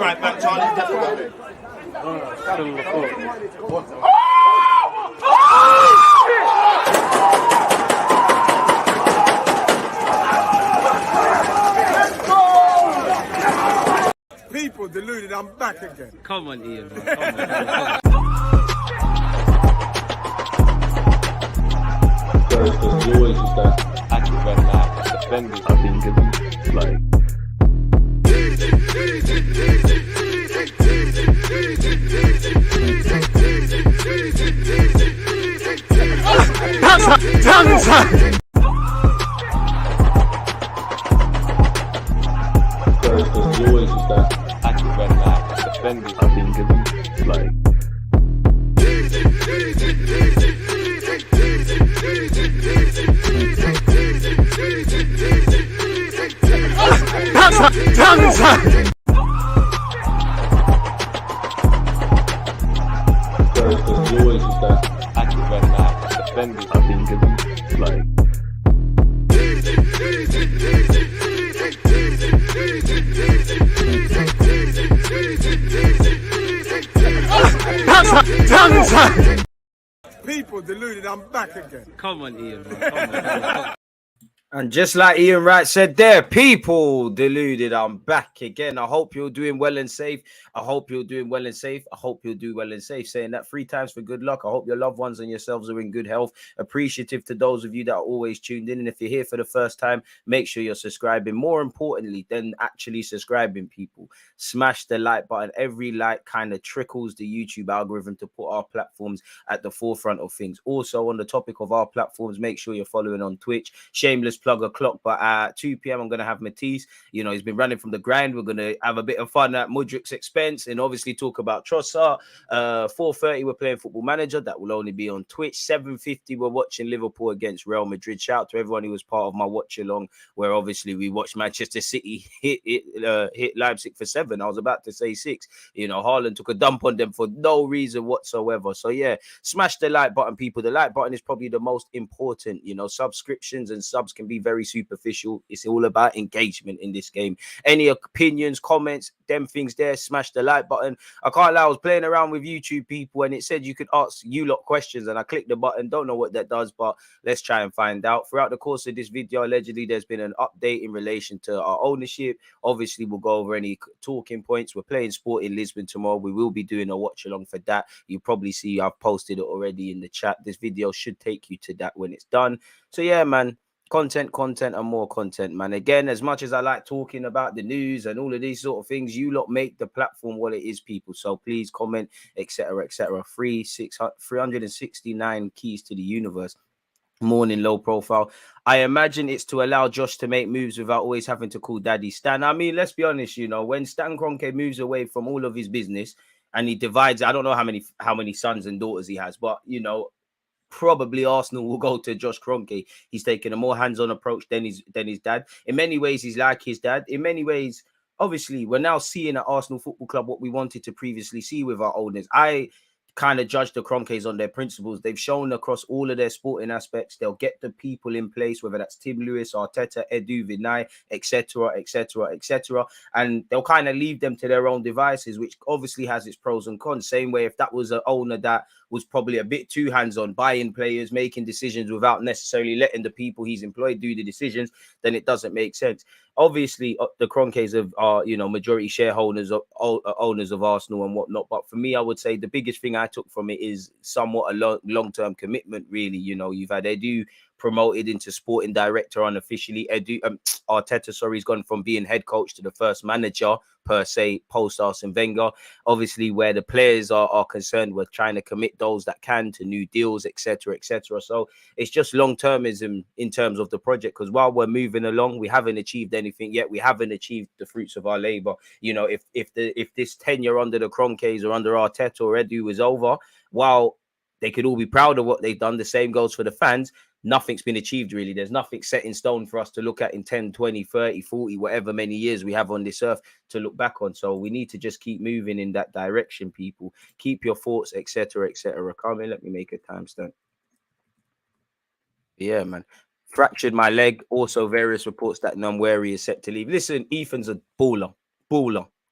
right back, Charlie. People deluded, I'm back again. Come on, Ian, man. Come on. There's always just that active and that defending. I think it's like. There's always just that active and that defending. I think it's like. There's always just that active and that defending. I think it's like. People deluded, I'm back again. Come on, Ian, man. Come on. And just like Ian Wright said there, people deluded, I'm back again. I hope you're doing well and safe. I hope you're doing well and safe. I hope you'll do well and safe. Saying that 3 times for good luck. I hope your loved ones and yourselves are in good health. Appreciative to those of you that are always tuned in. And if you're here for the first time, make sure you're subscribing. More importantly than actually subscribing, people, smash the like button. Every like kind of trickles the YouTube algorithm to put our platforms at the forefront of things. Also, on the topic of our platforms, make sure you're following on Twitch. Shameless plug o'clock, but at 2 p.m. I'm going to have Matisse. You know, he's been running from the grind. We're going to have a bit of fun at Mudrik's expense and obviously talk about Trossard. 4:30 we're playing Football Manager. That will only be on Twitch. 7:50 we're watching Liverpool against Real Madrid. Shout out to everyone who was part of my watch along, where obviously we watched Manchester City hit Leipzig for 7. I was about to say 6. You know, Haaland took a dump on them for no reason whatsoever. So yeah, smash the like button, people. The like button is probably the most important. You know, subscriptions and subs can be very superficial. It's all about engagement in this game. Any opinions, comments, them things there, smash the like button. I can't lie, I was playing around with YouTube, people, and it said you could ask you lot questions, and I clicked the button. Don't know what that does, but let's try and find out. Throughout the course of this video, allegedly there's been an update in relation to our ownership. Obviously we'll go over any talking points. We're playing Sporting Lisbon tomorrow. We will be doing a watch along for that. You probably see I've posted it already in the chat. This video should take you to that when it's done. So yeah, man, content and more content, man. Again, as much as I like talking about the news and all of these sort of things, you lot make the platform what it is, people. So please comment, etc., etc. 369 keys to the universe. Morning, low profile. I imagine it's to allow Josh to make moves without always having to call daddy Stan. I mean, let's be honest, you know, when Stan Kroenke moves away from all of his business and he divides, I don't know how many sons and daughters he has, but you know, probably Arsenal will go to Josh Kroenke. He's taking a more hands-on approach than his dad. In many ways, he's like his dad. In many ways, obviously, we're now seeing at Arsenal Football Club what we wanted to previously see with our owners. I kind of judge the Kroenkes on their principles. They've shown across all of their sporting aspects, they'll get the people in place, whether that's Tim Lewis, Arteta, Edu, Vinay, etc., etc., etc., and they'll kind of leave them to their own devices, which obviously has its pros and cons. Same way, if that was an owner that was probably a bit too hands-on, buying players, making decisions without necessarily letting the people he's employed do the decisions, then it doesn't make sense. Obviously, the Kroenkes are, you know, majority shareholders of owners of Arsenal and whatnot. But for me, I would say the biggest thing I took from it is somewhat a long-term commitment, really. You know, you've had Edu promoted into sporting director unofficially. Arteta, sorry, he's gone from being head coach to the first manager per se post Arsene Wenger. Obviously, where the players are concerned, we're trying to commit those that can to new deals, etc., etc. So it's just long-termism in terms of the project, because while we're moving along, we haven't achieved anything yet. We haven't achieved the fruits of our labor. You know, if this tenure under the Kroenkes or under Arteta or Edu is over, while they could all be proud of what they've done, the same goes for the fans. Nothing's been achieved, really. There's nothing set in stone for us to look at in 10, 20, 30, 40, whatever many years we have on this earth to look back on. So we need to just keep moving in that direction, people. Keep your thoughts, etc., etc. Come in, let me make a timestamp. Yeah, man. Fractured my leg. Also, various reports that Numwary is set to leave. Listen, Ethan's a baller.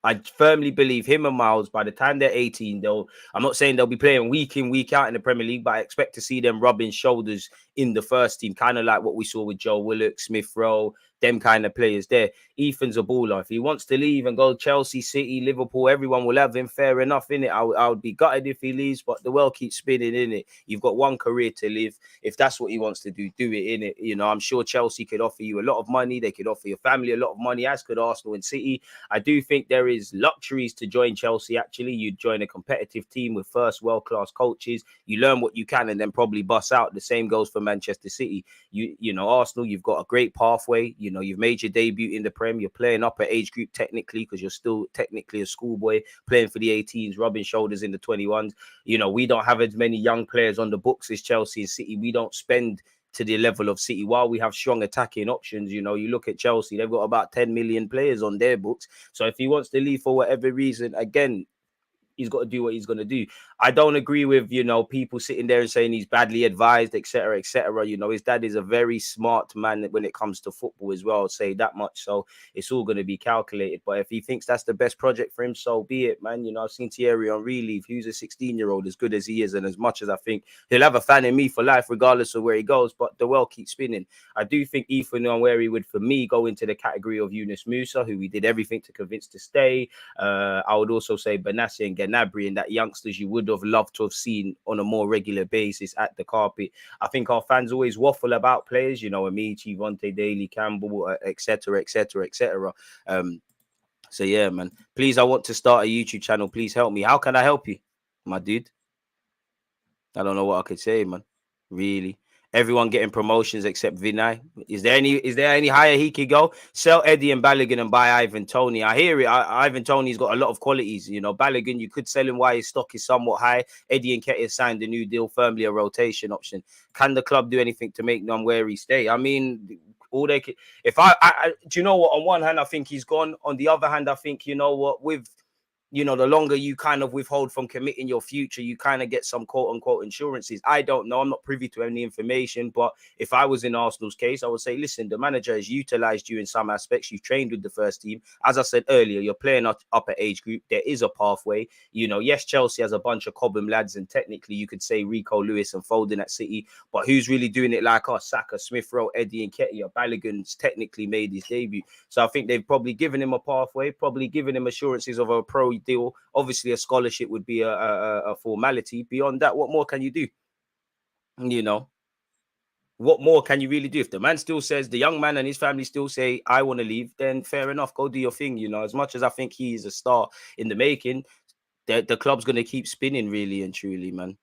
I firmly believe him and Miles, by the time they're 18, I'm not saying they'll be playing week in, week out in the Premier League, but I expect to see them rubbing shoulders in the first team, kind of like what we saw with Joe Willock, Smith Rowe, them kind of players there. Ethan's a baller. If he wants to leave and go Chelsea, City, Liverpool, everyone will have him. Fair enough, innit? I would be gutted if he leaves, but the world keeps spinning, innit? You've got one career to live. If that's what he wants to do, do it, innit? You know, I'm sure Chelsea could offer you a lot of money. They could offer your family a lot of money, as could Arsenal and City. I do think there is luxuries to join Chelsea, actually. You join a competitive team with first world-class coaches. You learn what you can and then probably bust out. The same goes for Manchester City. You know, Arsenal, you've got a great pathway. You know, you've made your debut in the Prem. You're playing up at age group technically because you're still technically a schoolboy playing for the 18s, rubbing shoulders in the 21s. You know, we don't have as many young players on the books as Chelsea and City. We don't spend to the level of City. While we have strong attacking options, you know, you look at Chelsea, they've got about 10 million players on their books. So if he wants to leave for whatever reason, again, he's got to do what he's going to do. I don't agree with, you know, people sitting there and saying he's badly advised, etc., etc. You know, his dad is a very smart man when it comes to football as well. I'll say that much. So it's all going to be calculated. But if he thinks that's the best project for him, so be it, man. You know, I've seen Thierry Henry leave. He's a 16-year-old, as good as he is, and as much as I think he'll have a fan in me for life, regardless of where he goes. But the world keeps spinning. I do think Ethan Nwaneri would, for me, go into the category of Yunus Musa, who we did everything to convince to stay. I would also say Benassi and Gnabry, and that youngsters you would have loved to have seen on a more regular basis at the carpet. I think our fans always waffle about players, you know, Amici, Vontae Daly, Campbell, etc., etc., etc. So yeah, man. Please, I want to start a YouTube channel. Please help me. How can I help you, my dude? I don't know what I could say, man. Really. Everyone getting promotions except Vinay. Is there any higher he could go? Sell Eddie and Balogun and buy Ivan Toney. I hear it. Ivan Toney's got a lot of qualities. You know, Balogun, you could sell him while his stock is somewhat high. Eddie and Nketiah signed a new deal, firmly a rotation option. Can the club do anything to make Nwaneri stay? I mean, all they could. If I do you know what? On one hand, I think he's gone. On the other hand, I think, you know what, with, you know, the longer you kind of withhold from committing your future, you kind of get some quote unquote insurances. I don't know. I'm not privy to any information, but if I was in Arsenal's case, I would say, listen, the manager has utilized you in some aspects. You've trained with the first team. As I said earlier, you're playing up at age group. There is a pathway. You know, yes, Chelsea has a bunch of Cobham lads, and technically you could say Rico Lewis and Foden at City, but who's really doing it like us? Saka, Smith Rowe, Eddie and Nketiah. Balogun's technically made his debut. So I think they've probably given him a pathway, probably given him assurances of a pro deal. Obviously, a scholarship would be a formality. Beyond that, what more can you do? You know, what more can you really do? If the man still says, the young man and his family still say, I want to leave, then fair enough, go do your thing. You know, as much as I think he is a star in the making, the club's going to keep spinning, really and truly, man.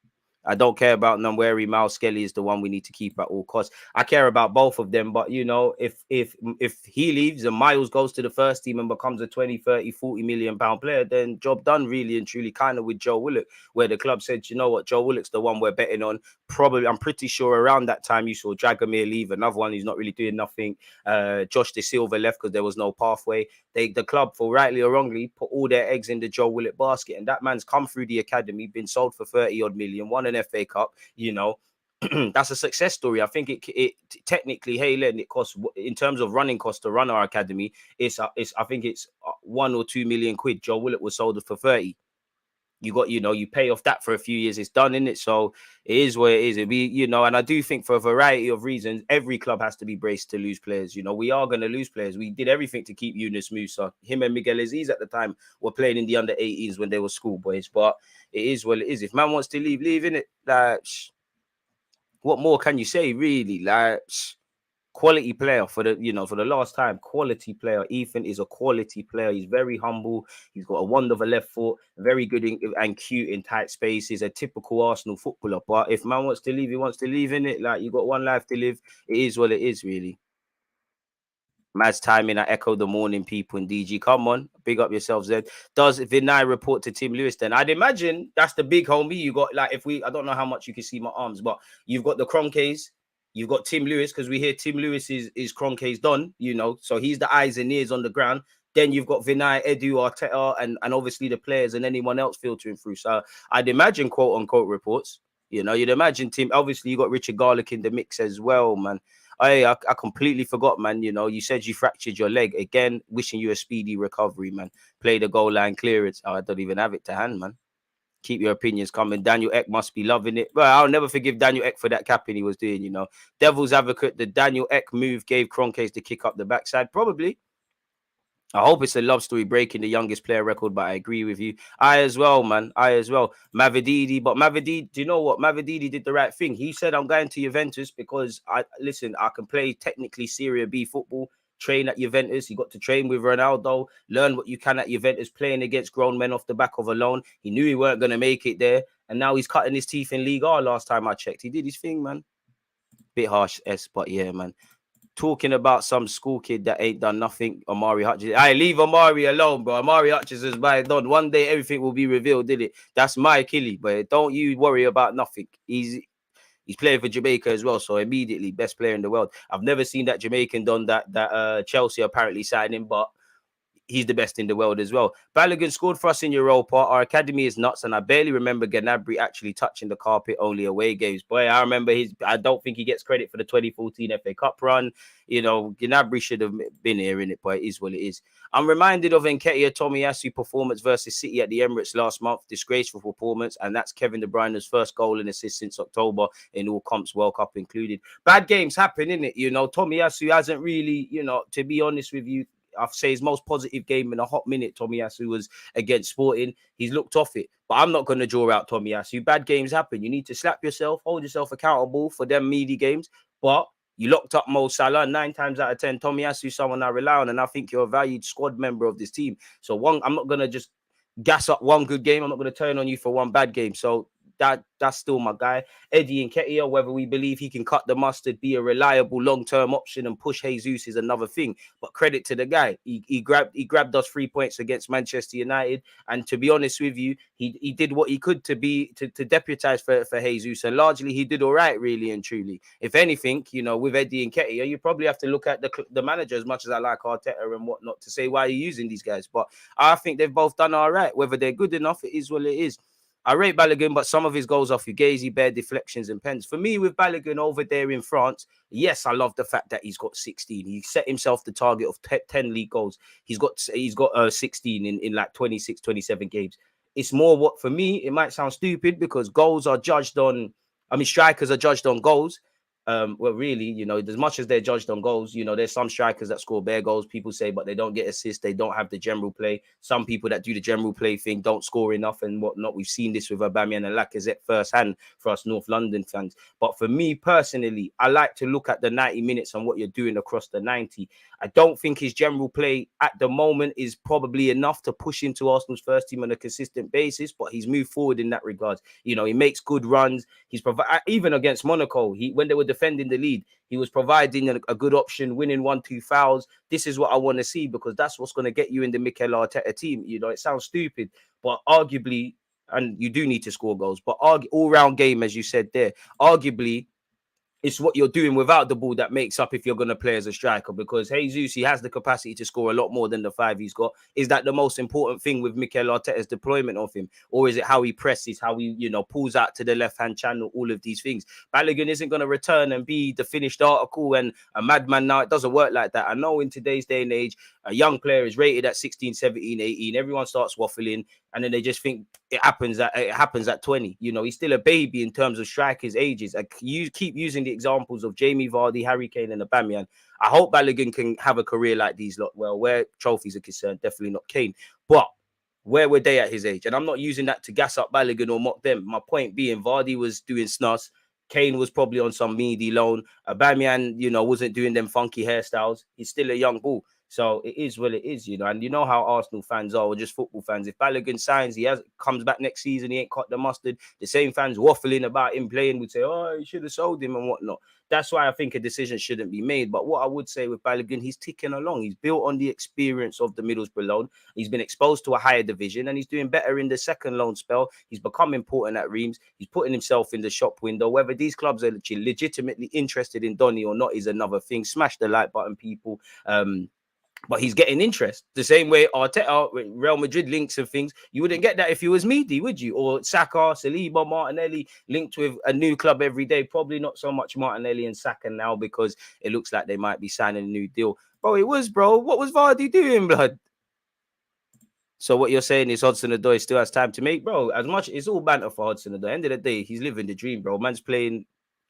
I don't care about Nwaneri. Miles Skelly is the one we need to keep at all costs. I care about both of them, but, you know, if he leaves and Miles goes to the first team and becomes a 20, 30, 40 million pound player, then job done, really and truly, kind of with Joe Willock, where the club said, you know what, Joe Willock's the one we're betting on. Probably, I'm pretty sure around that time you saw Dragomir leave, another one who's not really doing nothing. Josh De Silva left because there was no pathway. The club, for rightly or wrongly, put all their eggs in the Joe Willock basket, and that man's come through the academy, been sold for 30 odd million, won an FA Cup. You know, that's a success story. I think it technically, hey Len, it costs, in terms of running costs to run our academy, I think it's 1 or 2 million quid. Joe Willock was sold for 30. You got, you know, you pay off that for a few years, it's done, isn't it? So it is what it is. It be, you know, and I do think for a variety of reasons, every club has to be braced to lose players. You know, we are going to lose players. We did everything to keep Yunus Musa. Him and Miguel Aziz at the time were playing in the under 18s when they were schoolboys. But it is what it is. If man wants to leave, innit? Like, what more can you say, really? Like, quality player for the, you know, for the last time, quality player. Ethan is a quality player. He's very humble. He's got a wonder of a left foot, very good and cute in tight spaces, a typical Arsenal footballer. But if man wants to leave, he wants to leave, innit? Like, you got one life to live. It is what it is, really. Mad's timing. I echo the morning people in DG. Come on, big up yourself, Zed. Does Vinay report to Tim Lewis then? I'd imagine that's the big homie. You got, like, I don't know how much you can see my arms, but you've got the Kroenkes. You've got Tim Lewis, because we hear Tim Lewis is Kroenke's done, you know, so he's the eyes and ears on the ground. Then you've got Vinay, Edu, Arteta, and obviously the players and anyone else filtering through. So I'd imagine quote unquote reports. You know, you'd imagine Tim. Obviously, you got Richard Garlick in the mix as well, man. I completely forgot, man. You know, you said you fractured your leg. Again, wishing you a speedy recovery, man. Play the goal line clearance. Oh, I don't even have it to hand, man. Keep your opinions coming. Daniel Ek must be loving it. Well, I'll never forgive Daniel Ek for that capping he was doing, you know. Devil's advocate, the Daniel Ek move gave Kroenke the kick up the backside. Probably. I hope it's a love story breaking the youngest player record, but I agree with you. I as well, man. I as well. Mavididi, but Mavididi, do you know what? Mavididi did the right thing. He said, I'm going to Juventus because I can play technically Serie B football, train at Juventus. He got to train with Ronaldo, learn what you can at Juventus, playing against grown men off the back of a loan. He knew he weren't going to make it there. And now he's cutting his teeth in Liga last time I checked. He did his thing, man. Bit harsh, but yeah, man. Talking about some school kid that ain't done nothing, Amari Hutchins. I leave Amari alone, bro. Amari Hutchins is by done. One day everything will be revealed, did it? That's my Achilles, but don't you worry about nothing. He's playing for Jamaica as well, so immediately best player in the world. I've never seen that Jamaican done that Chelsea apparently signed him, but he's the best in the world as well. Balogun scored for us in Europa. Our academy is nuts, and I barely remember Gnabry actually touching the carpet, only away games. Boy, I remember I don't think he gets credit for the 2014 FA Cup run. You know, Gnabry should have been here in it, but it is what it is. I'm reminded of Nketiah Tomiyasu performance versus City at the Emirates last month. Disgraceful performance, and that's Kevin De Bruyne's first goal and assist since October in all comps, World Cup included. Bad games happen, innit? You know, Tomiyasu hasn't really, you know, to be honest with you, I'll say his most positive game in a hot minute, Tomiyasu, was against Sporting. He's looked off it. But I'm not going to draw out Tomiyasu. Bad games happen. You need to slap yourself, hold yourself accountable for them meaty games. But you locked up Mo Salah 9 times out of 10. Tomiyasu is someone I rely on, and I think you're a valued squad member of this team. So I'm not going to just gas up one good game. I'm not going to turn on you for one bad game. So that's still my guy. Eddie Nketiah, whether we believe he can cut the mustard, be a reliable long-term option and push Jesus is another thing. But credit to the guy. He grabbed us 3 points against Manchester United. And to be honest with you, he did what he could to deputize for Jesus. And largely he did all right, really and truly. If anything, you know, with Eddie Nketiah, you probably have to look at the manager, as much as I like Arteta and whatnot, to say why you're using these guys. But I think they've both done all right. Whether they're good enough, it is what it is. I rate Balogun, but some of his goals are fugazi, bare deflections and pens. For me, with Balogun over there in France, yes, I love the fact that he's got 16. He set himself the target of 10 league goals. He's got 16 in like 26, 27 games. It's more what, for me, it might sound stupid because strikers are judged on goals. Well, really, you know, as much as they're judged on goals, you know, there's some strikers that score bare goals, people say, but they don't get assists, they don't have the general play. Some people that do the general play thing don't score enough and whatnot. We've seen this with Aubameyang and Lacazette firsthand for us North London fans. But for me personally, I like to look at the 90 minutes and what you're doing across the 90. I don't think his general play at the moment is probably enough to push into Arsenal's first team on a consistent basis, but he's moved forward in that regard. You know, he makes good runs. He's even against Monaco, when they were defending the lead, he was providing a good option, winning 1-2 fouls. This is what I want to see because that's what's going to get you in the Mikel Arteta team. You know, it sounds stupid, but arguably, and you do need to score goals, but all-round game, as you said there, arguably, it's what you're doing without the ball that makes up if you're going to play as a striker, because Jesus, he has the capacity to score a lot more than the 5 he's got. Is that the most important thing with Mikel Arteta's deployment of him? Or is it how he presses, how he, you know, pulls out to the left-hand channel, all of these things? Balogun isn't going to return and be the finished article and a madman now. It doesn't work like that. I know in today's day and age, a young player is rated at 16, 17, 18. Everyone starts waffling and then they just think it happens at 20. You know, he's still a baby in terms of strikers' ages. You keep using the examples of Jamie Vardy, Harry Kane, and Aubameyang. I hope Balogun can have a career like these lot. Well, where trophies are concerned, definitely not Kane. But where were they at his age? And I'm not using that to gas up Balogun or mock them. My point being, Vardy was doing snus. Kane was probably on some meaty loan. Aubameyang, you know, wasn't doing them funky hairstyles. He's still a young bull. So it is what it is, you know. And you know how Arsenal fans are, or just football fans. If Balogun signs, comes back next season, he ain't cut the mustard. The same fans waffling about him playing would say, oh, you should have sold him and whatnot. That's why I think a decision shouldn't be made. But what I would say with Balogun, he's ticking along. He's built on the experience of the Middlesbrough loan. He's been exposed to a higher division and he's doing better in the second loan spell. He's become important at Reims. He's putting himself in the shop window. Whether these clubs are legitimately interested in Donny or not is another thing. Smash the like button, people. But he's getting interest. The same way Arteta, Real Madrid links and things, you wouldn't get that if you was Mendy, would you? Or Saka, Saliba, Martinelli linked with a new club every day. Probably not so much Martinelli and Saka now because it looks like they might be signing a new deal. Bro, it was, bro. What was Vardy doing, blood? So what you're saying is Hudson-Odoi still has time to make, bro. As much it's all banter for Hudson-Odoi. End of the day, he's living the dream, bro. Man's playing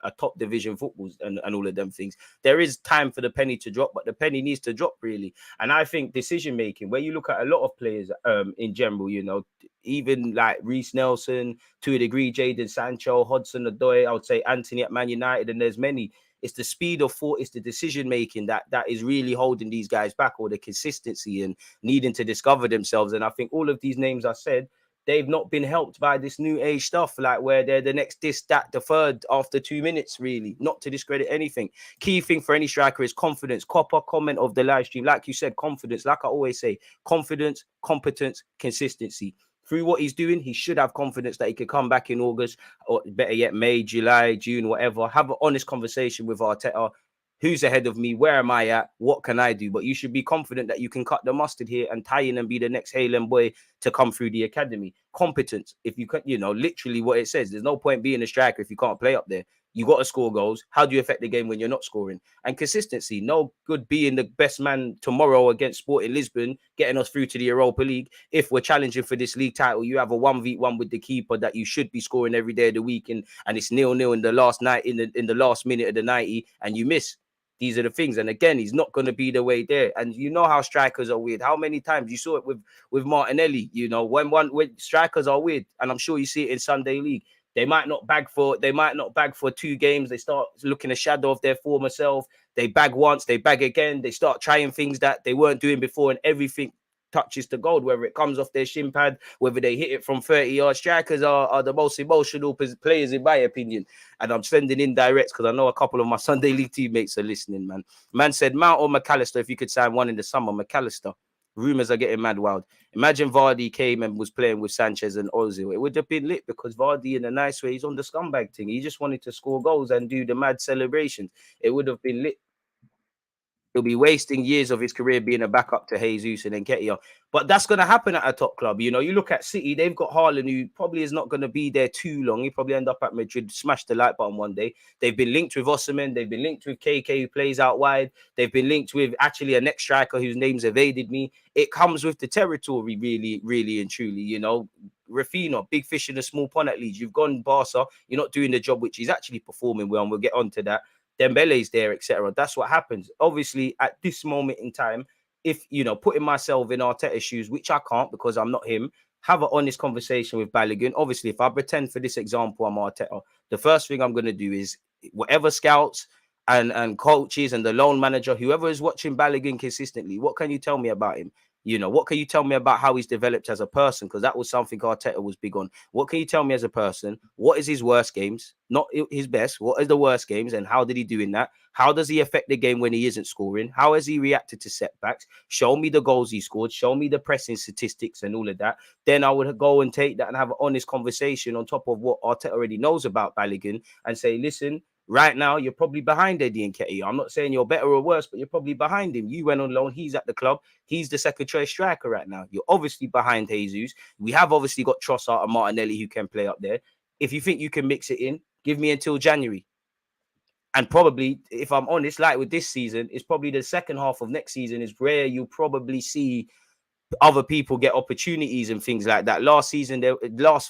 a top division football and all of them things. There is time for the penny to drop, but the penny needs to drop really. And I think decision making, where you look at a lot of players in general, you know, even like Reece Nelson, to a degree, Jadon Sancho, Hudson-Odoi, I would say Anthony at Man United, and there's many. It's the speed of thought, it's the decision making that is really holding these guys back, or the consistency and needing to discover themselves. And I think all of these names I said, they've not been helped by this new age stuff, like where they're the next this, that, the third after 2 minutes, really. Not to discredit anything. Key thing for any striker is confidence. Copper comment of the live stream, like you said, confidence. Like I always say, confidence, competence, consistency. Through what he's doing, he should have confidence that he could come back in August, or better yet, May, July, June, whatever. Have an honest conversation with Arteta. Who's ahead of me? Where am I at? What can I do? But you should be confident that you can cut the mustard here and tie in and be the next Haaland boy to come through the academy. Competence. If you can, you know, literally what it says. There's no point being a striker if you can't play up there. You got to score goals. How do you affect the game when you're not scoring? And consistency. No good being the best man tomorrow against Sporting Lisbon, getting us through to the Europa League. If we're challenging for this league title, you have a 1v1 with the keeper that you should be scoring every day of the week, and it's 0-0 in the last night, in the last minute of the 90, and you miss. These are the things. And again, he's not going to be the way there. And you know how strikers are weird. How many times you saw it with Martinelli, you know, when strikers are weird, and I'm sure you see it in Sunday League. They might not bag for 2 games. They start looking a shadow of their former self. They bag once, they bag again. They start trying things that they weren't doing before, and everything touches the gold, whether it comes off their shin pad, whether they hit it from 30 yards. Strikers are the most emotional players, in my opinion. And I'm sending in directs because I know a couple of my Sunday League teammates are listening, man. Man said, Mount or McAllister, if you could sign one in the summer. McAllister. Rumors are getting mad wild. Imagine Vardy came and was playing with Sanchez and Ozil. It would have been lit because Vardy, in a nice way, he's on the scumbag thing. He just wanted to score goals and do the mad celebrations. It would have been lit. He'll be wasting years of his career being a backup to Jesus and Nketiah. But that's going to happen at a top club. You know, you look at City, they've got Haaland, who probably is not going to be there too long. He'll probably end up at Madrid, smash the like button one day. They've been linked with Osimhen. They've been linked with KK, who plays out wide. They've been linked with actually a next striker whose name's evaded me. It comes with the territory, really, really and truly, you know. Raphinha, big fish in a small pond at Leeds. You've gone Barca. You're not doing the job, which he's actually performing well, and we'll get on to that. Dembele's there, etc. That's what happens. Obviously, at this moment in time, if, you know, putting myself in Arteta's shoes, which I can't because I'm not him, have an honest conversation with Balogun. Obviously, if I pretend for this example I'm Arteta, the first thing I'm going to do is whatever scouts and coaches and the loan manager, whoever is watching Balogun consistently, what can you tell me about him? You know, what can you tell me about how he's developed as a person? Because that was something Arteta was big on. What can you tell me as a person? What is his worst games? Not his best. What is the worst games? And how did he do in that? How does he affect the game when he isn't scoring? How has he reacted to setbacks? Show me the goals he scored. Show me the pressing statistics and all of that. Then I would go and take that and have an honest conversation on top of what Arteta already knows about Balogun and say, listen, right now, you're probably behind Eddie Nketiah. I'm not saying you're better or worse, but you're probably behind him. You went on loan. He's at the club. He's the second choice striker right now. You're obviously behind Jesus. We have obviously got Trossard and Martinelli who can play up there. If you think you can mix it in, give me until January. And probably, if I'm honest, like with this season, it's probably the second half of next season is where you'll probably see other people get opportunities and things like that.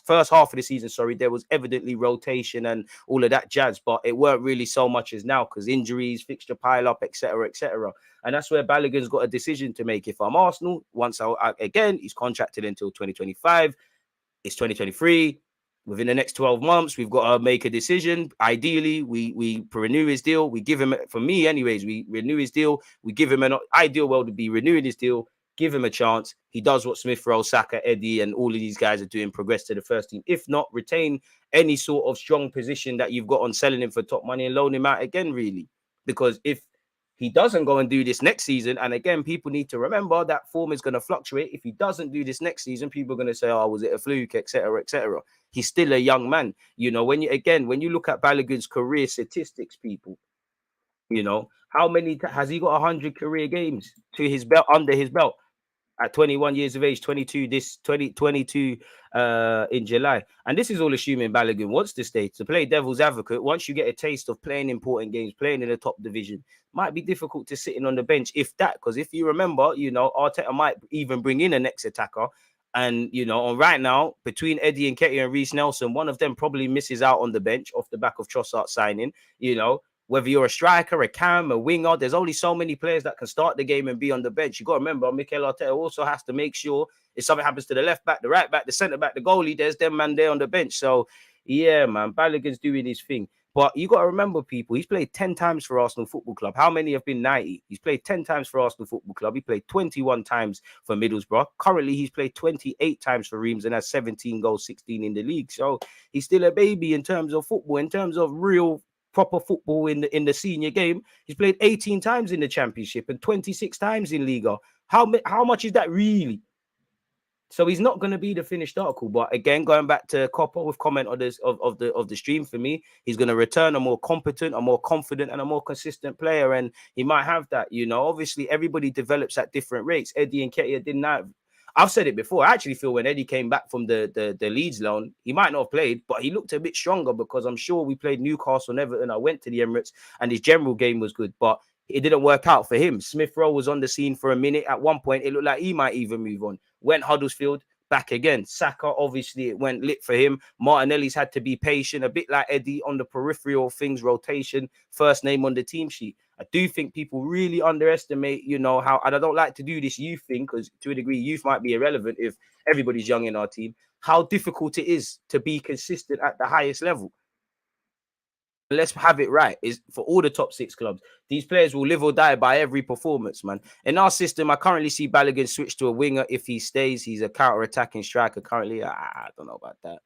First half of the season, there was evidently rotation and all of that jazz, but it weren't really so much as now because injuries, fixture pile up, etc., etc. And that's where Balogun's got a decision to make. If I'm Arsenal, again, he's contracted until 2025. It's 2023. Within the next 12 months, we've got to make a decision. Ideally, we renew his deal. We give him, for me anyways, we renew his deal. We give him an ideal world to be renewing his deal. Give him a chance. He does what Smith Rowe, Saka, Eddie, and all of these guys are doing, progress to the first team. If not, retain any sort of strong position that you've got on selling him for top money and loan him out again, really. Because if he doesn't go and do this next season, and again, people need to remember that form is going to fluctuate. If he doesn't do this next season, people are going to say, oh, was it a fluke, etc., etc. He's still a young man. You know, when you look at Balogun's career statistics, people, You know, how many has he got 100 career games to his belt, under his belt? At 21 years of age, 22 this 2022 in July. And this is all assuming Balogun wants to stay. To play devil's advocate, once you get a taste of playing important games, playing in the top division, might be difficult to sitting on the bench, if that, because if you remember, you know, Arteta might even bring in a next attacker. And, you know, on right now, between Eddie and Nketiah and Reece Nelson, one of them probably misses out on the bench off the back of Trossard signing, you know. Whether you're a striker, a cam, a winger, there's only so many players that can start the game and be on the bench. You got to remember, Mikel Arteta also has to make sure if something happens to the left back, the right back, the centre back, the goalie, there's them man there on the bench. So, yeah, man, Balogun's doing his thing. But you got to remember, people, he's played 10 times for Arsenal Football Club. How many have been 90? He's played 10 times for Arsenal Football Club. He played 21 times for Middlesbrough. Currently, he's played 28 times for Reims and has 17 goals, 16 in the league. So he's still a baby in terms of football, in terms of real proper football in the senior game. He's played 18 times in the Championship and 26 times in Liga. How much is that really? So he's not going to be the finished article. But again, going back to Copper with comment on this of the stream, for me, he's going to return a more competent, a more confident, and a more consistent player. And he might have that. You know, obviously everybody develops at different rates. Eddie and Nketiah didn't have. I've said it before. I actually feel when Eddie came back from the Leeds loan, he might not have played, but he looked a bit stronger because I'm sure we played Newcastle and Everton. I went to the Emirates and his general game was good, but it didn't work out for him. Smith Rowe was on the scene for a minute. At one point, it looked like he might even move on. Went Huddersfield, back again. Saka, obviously, it went lit for him. Martinelli's had to be patient, a bit like Eddie on the peripheral things, rotation, first name on the team sheet. I do think people really underestimate, you know, how, and I don't like to do this youth thing because to a degree, youth might be irrelevant if everybody's young in our team, how difficult it is to be consistent at the highest level. Let's have it right. Is for all the top 6 clubs. These players will live or die by every performance, man. In our system, I currently see Balogun switch to a winger if he stays. He's a counter-attacking striker currently. I don't know about that.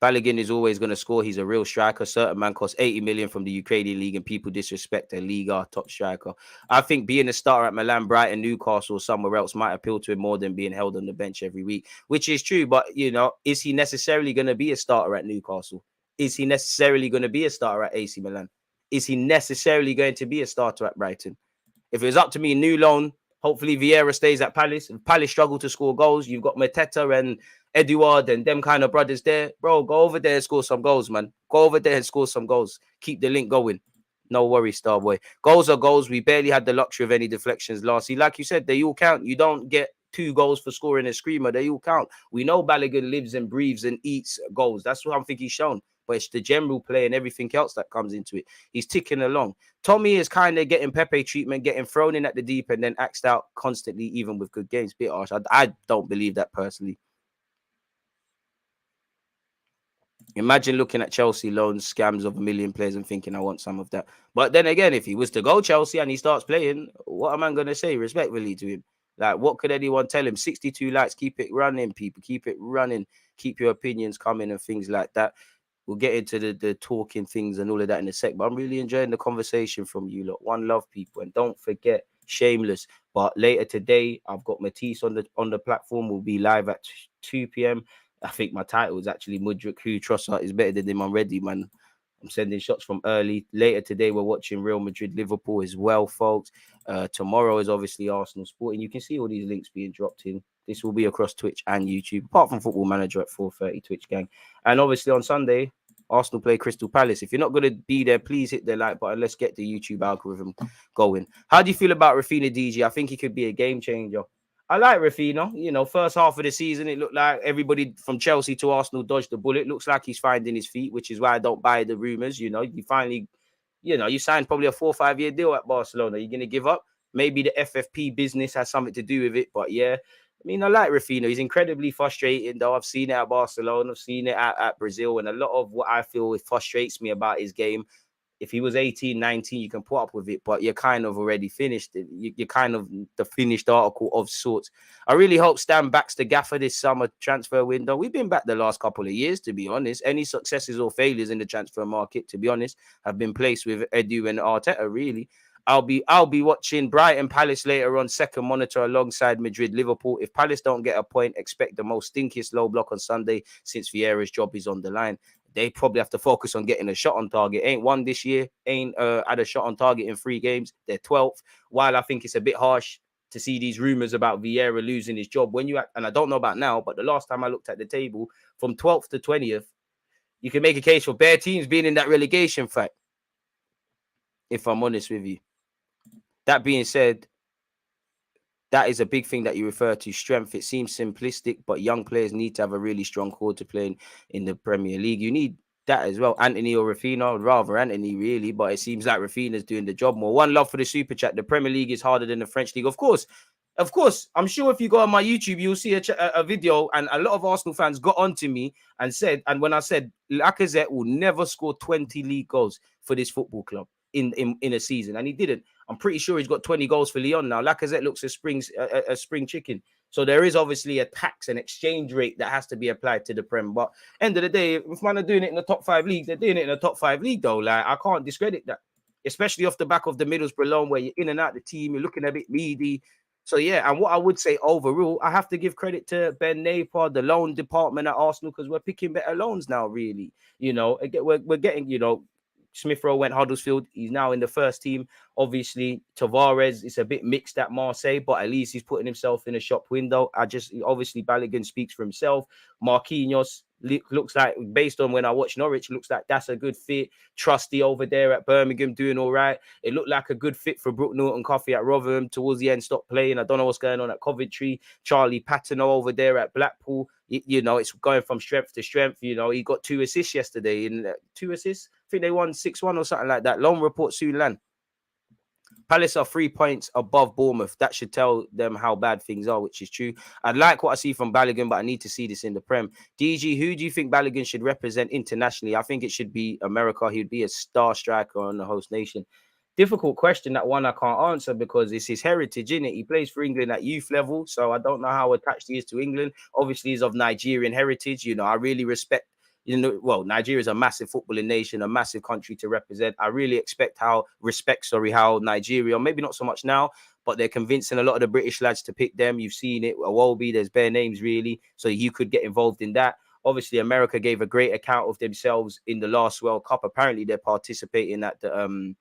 Balogun is always going to score. He's a real striker. Certain man costs 80 million from the Ukrainian league and people disrespect a Liga top striker. I think being a starter at Milan, Brighton, Newcastle, or somewhere else might appeal to him more than being held on the bench every week, which is true. But, you know, is he necessarily going to be a starter at Newcastle? Is he necessarily going to be a starter at AC Milan? Is he necessarily going to be a starter at Brighton? If it was up to me, new loan, hopefully Vieira stays at Palace. If Palace struggle to score goals, you've got Mateta and Eduard and them kind of brothers there. Bro, go over there and score some goals, man. Go over there and score some goals. Keep the link going. No worries, Starboy. Goals are goals. We barely had the luxury of any deflections last year. Like you said, they all count. You don't get 2 goals for scoring a screamer. They all count. We know Balogun lives and breathes and eats goals. That's what I think he's shown. But it's the general play and everything else that comes into it. He's ticking along. Tommy is kind of getting Pepe treatment, getting thrown in at the deep and then axed out constantly, even with good games. Bit harsh. I don't believe that personally. Imagine looking at Chelsea loans, scams of 1 million players and thinking I want some of that. But then again, if he was to go Chelsea and he starts playing, what am I going to say respectfully to him? Like, what could anyone tell him? 62 likes, keep it running, people. Keep it running. Keep your opinions coming and things like that. We'll get into the talking things and all of that in a sec. But I'm really enjoying the conversation from you lot. One love, people. And don't forget, Shameless. But later today, I've got Matisse on the platform. We'll be live at 2 p.m. I think my title is actually Mudrik, who Trossard is better than him already, man. I'm sending shots from early. Later today, we're watching Real Madrid, Liverpool as well, folks. Tomorrow is obviously Arsenal Sport, and you can see all these links being dropped in. This will be across Twitch and YouTube, apart from Football Manager at 4:30 Twitch gang. And obviously on Sunday, Arsenal play Crystal Palace. If you're not going to be there, please hit the like button. Let's get the YouTube algorithm going. How do you feel about Raphinha DG? I think he could be a game changer. I like Raphinha. You know, first half of the season, it looked like everybody from Chelsea to Arsenal dodged the bullet. Looks like he's finding his feet, which is why I don't buy the rumours. You know, you finally, you know, you signed probably a 4 or 5 year deal at Barcelona. You're going to give up? Maybe the FFP business has something to do with it. But yeah, I mean, I like Raphinha. He's incredibly frustrating, though. I've seen it at Barcelona. I've seen it at Brazil. And a lot of what I feel frustrates me about his game, if he was 18, 19, you can put up with it, but you're kind of already finished. You're kind of the finished article of sorts. I really hope Stan backs the gaffer this summer transfer window. We've been back the last couple of years, to be honest. Any successes or failures in the transfer market, to be honest, have been placed with Edu and Arteta, really. I'll be watching Brighton Palace later on, second monitor alongside Madrid Liverpool. If Palace don't get a point, expect the most stinkiest low block on Sunday since Vieira's job is on the line. they probably have to focus on getting a shot on target. Ain't won this year, ain't had a shot on target in 3 games. They're 12th. While I think it's a bit harsh to see these rumors about Vieira losing his job, and I don't know about now, but the last time I looked at the table, from 12th to 20th, you can make a case for bare teams being in that relegation fight, if I'm honest with you. That being said, that is a big thing that you refer to, strength. It seems simplistic, but young players need to have a really strong core to play in the Premier League. You need that as well. Anthony or Raphinha, rather Anthony really, but it seems like Raphinha's doing the job more. One love for the super chat. The Premier League is harder than the French League. Of course, I'm sure if you go on my YouTube, you'll see a video, and a lot of Arsenal fans got onto me and said, and when I said Lacazette will never score 20 league goals for this football club in a season, and he didn't. I'm pretty sure he's got 20 goals for Lyon now. Lacazette looks a spring chicken. So there is obviously a tax and exchange rate that has to be applied to the Prem. But end of the day, if man are doing it in the top 5 leagues, they're doing it in the top 5 league though. Like, I can't discredit that, especially off the back of the Middlesbrough loan where you're in and out the team, you're looking a bit needy. So yeah, and what I would say overall, I have to give credit to Ben Napier, the loan department at Arsenal, because we're picking better loans now, really. You know, we're getting, you know, Smith Rowe went Huddersfield. He's now in the first team. Obviously, Tavares is a bit mixed at Marseille, but at least he's putting himself in a shop window. Obviously, Balogun speaks for himself. Marquinhos looks like, based on when I watch Norwich, looks like that's a good fit. Trusty over there at Birmingham doing all right. It looked like a good fit for Brook Norton Coffee at Rotherham. Towards the end, stopped playing. I don't know what's going on at Coventry. Charlie Patino over there at Blackpool. You know, it's going from strength to strength. You know, he got 2 assists yesterday. In 2 assists? I think they won 6-1 or something like that. Loan report soon land. Palace are 3 points above Bournemouth. That should tell them how bad things are, which is true. I like what I see from Balogun, but I need to see this in the Prem. DG, who do you think Balogun should represent internationally? I think it should be America. He'd be a star striker on the host nation. Difficult question, that one I can't answer because it's his heritage, isn't it? He plays for England at youth level, so I don't know how attached he is to England. Obviously, he's of Nigerian heritage. You know, I really respect, you know, well, Nigeria is a massive footballing nation, a massive country to represent. I really how Nigeria, maybe not so much now, but they're convincing a lot of the British lads to pick them. You've seen it, Awobi, there's bare names really, so you could get involved in that. Obviously, America gave a great account of themselves in the last World Cup. Apparently, they're participating at the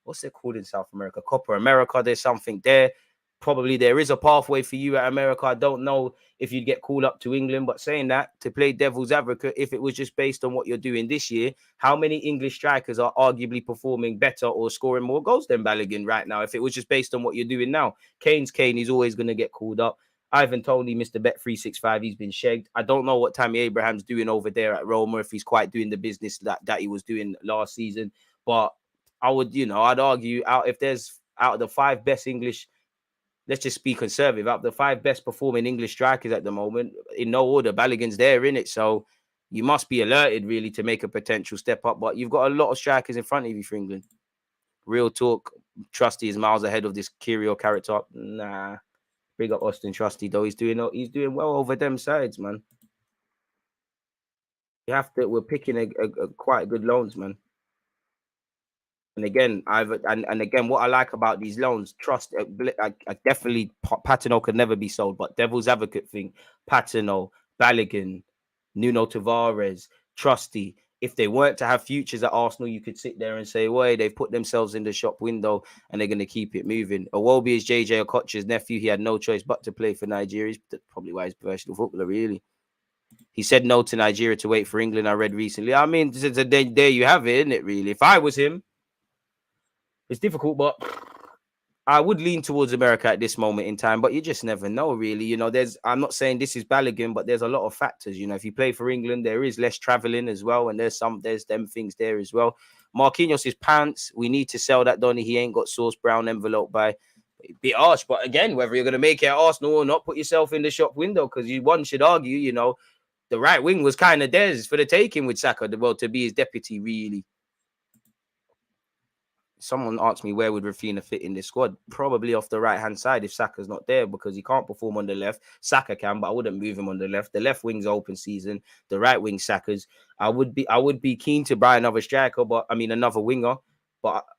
what's it called in South America? Copa America. There's something there. Probably there is a pathway for you at America. I don't know if you'd get called up to England, but saying that, to play devil's advocate, if it was just based on what you're doing this year, how many English strikers are arguably performing better or scoring more goals than Balogun right now? If it was just based on what you're doing now, Kane's Kane, he's always going to get called up. Ivan Toney, Mr. Bet365, he's been shagged. I don't know what Tammy Abraham's doing over there at Roma, if he's quite doing the business that he was doing last season. But I would, you know, I'd argue out of the 5 best English, let's just be conservative, out of the 5 best performing English strikers at the moment, in no order, Balogun's there, in it. So you must be alerted really to make a potential step up. But you've got a lot of strikers in front of you for England. Real talk, Trusty is miles ahead of this Kyrgios character. Nah, big up Austin Trusty though. He's doing well over them sides, man. We're picking a quite good loans, man. And again, again, what I like about these loans, trust, I definitely, Patino could never be sold, but devil's advocate thing, Patino, Balogun, Nuno Tavares, Trusty, if they weren't to have futures at Arsenal, you could sit there and say, well, they've put themselves in the shop window and they're going to keep it moving. Awobi is JJ Okocha's nephew. He had no choice but to play for Nigeria. That's probably why he's a professional footballer, really. He said no to Nigeria to wait for England, I read recently. I mean, there you have it, isn't it, really? If I was him, it's difficult, but I would lean towards America at this moment in time, but you just never know, really. You know, I'm not saying this is Balogun, but there's a lot of factors. You know, if you play for England, there is less traveling as well, and there's them things there as well. Marquinhos' pants, we need to sell that, Donny. He ain't got sauce brown envelope by. A bit harsh, but again, whether you're going to make it at Arsenal or not, put yourself in the shop window, because one should argue, you know, the right wing was kind of theirs for the taking with Saka, well, to be his deputy, really. Someone asked me where would Raphinha fit in this squad? Probably off the right-hand side if Saka's not there, because he can't perform on the left. Saka can, but I wouldn't move him on the left. The left wing's open season. The right wing Saka's. I would be keen to buy another striker, another winger,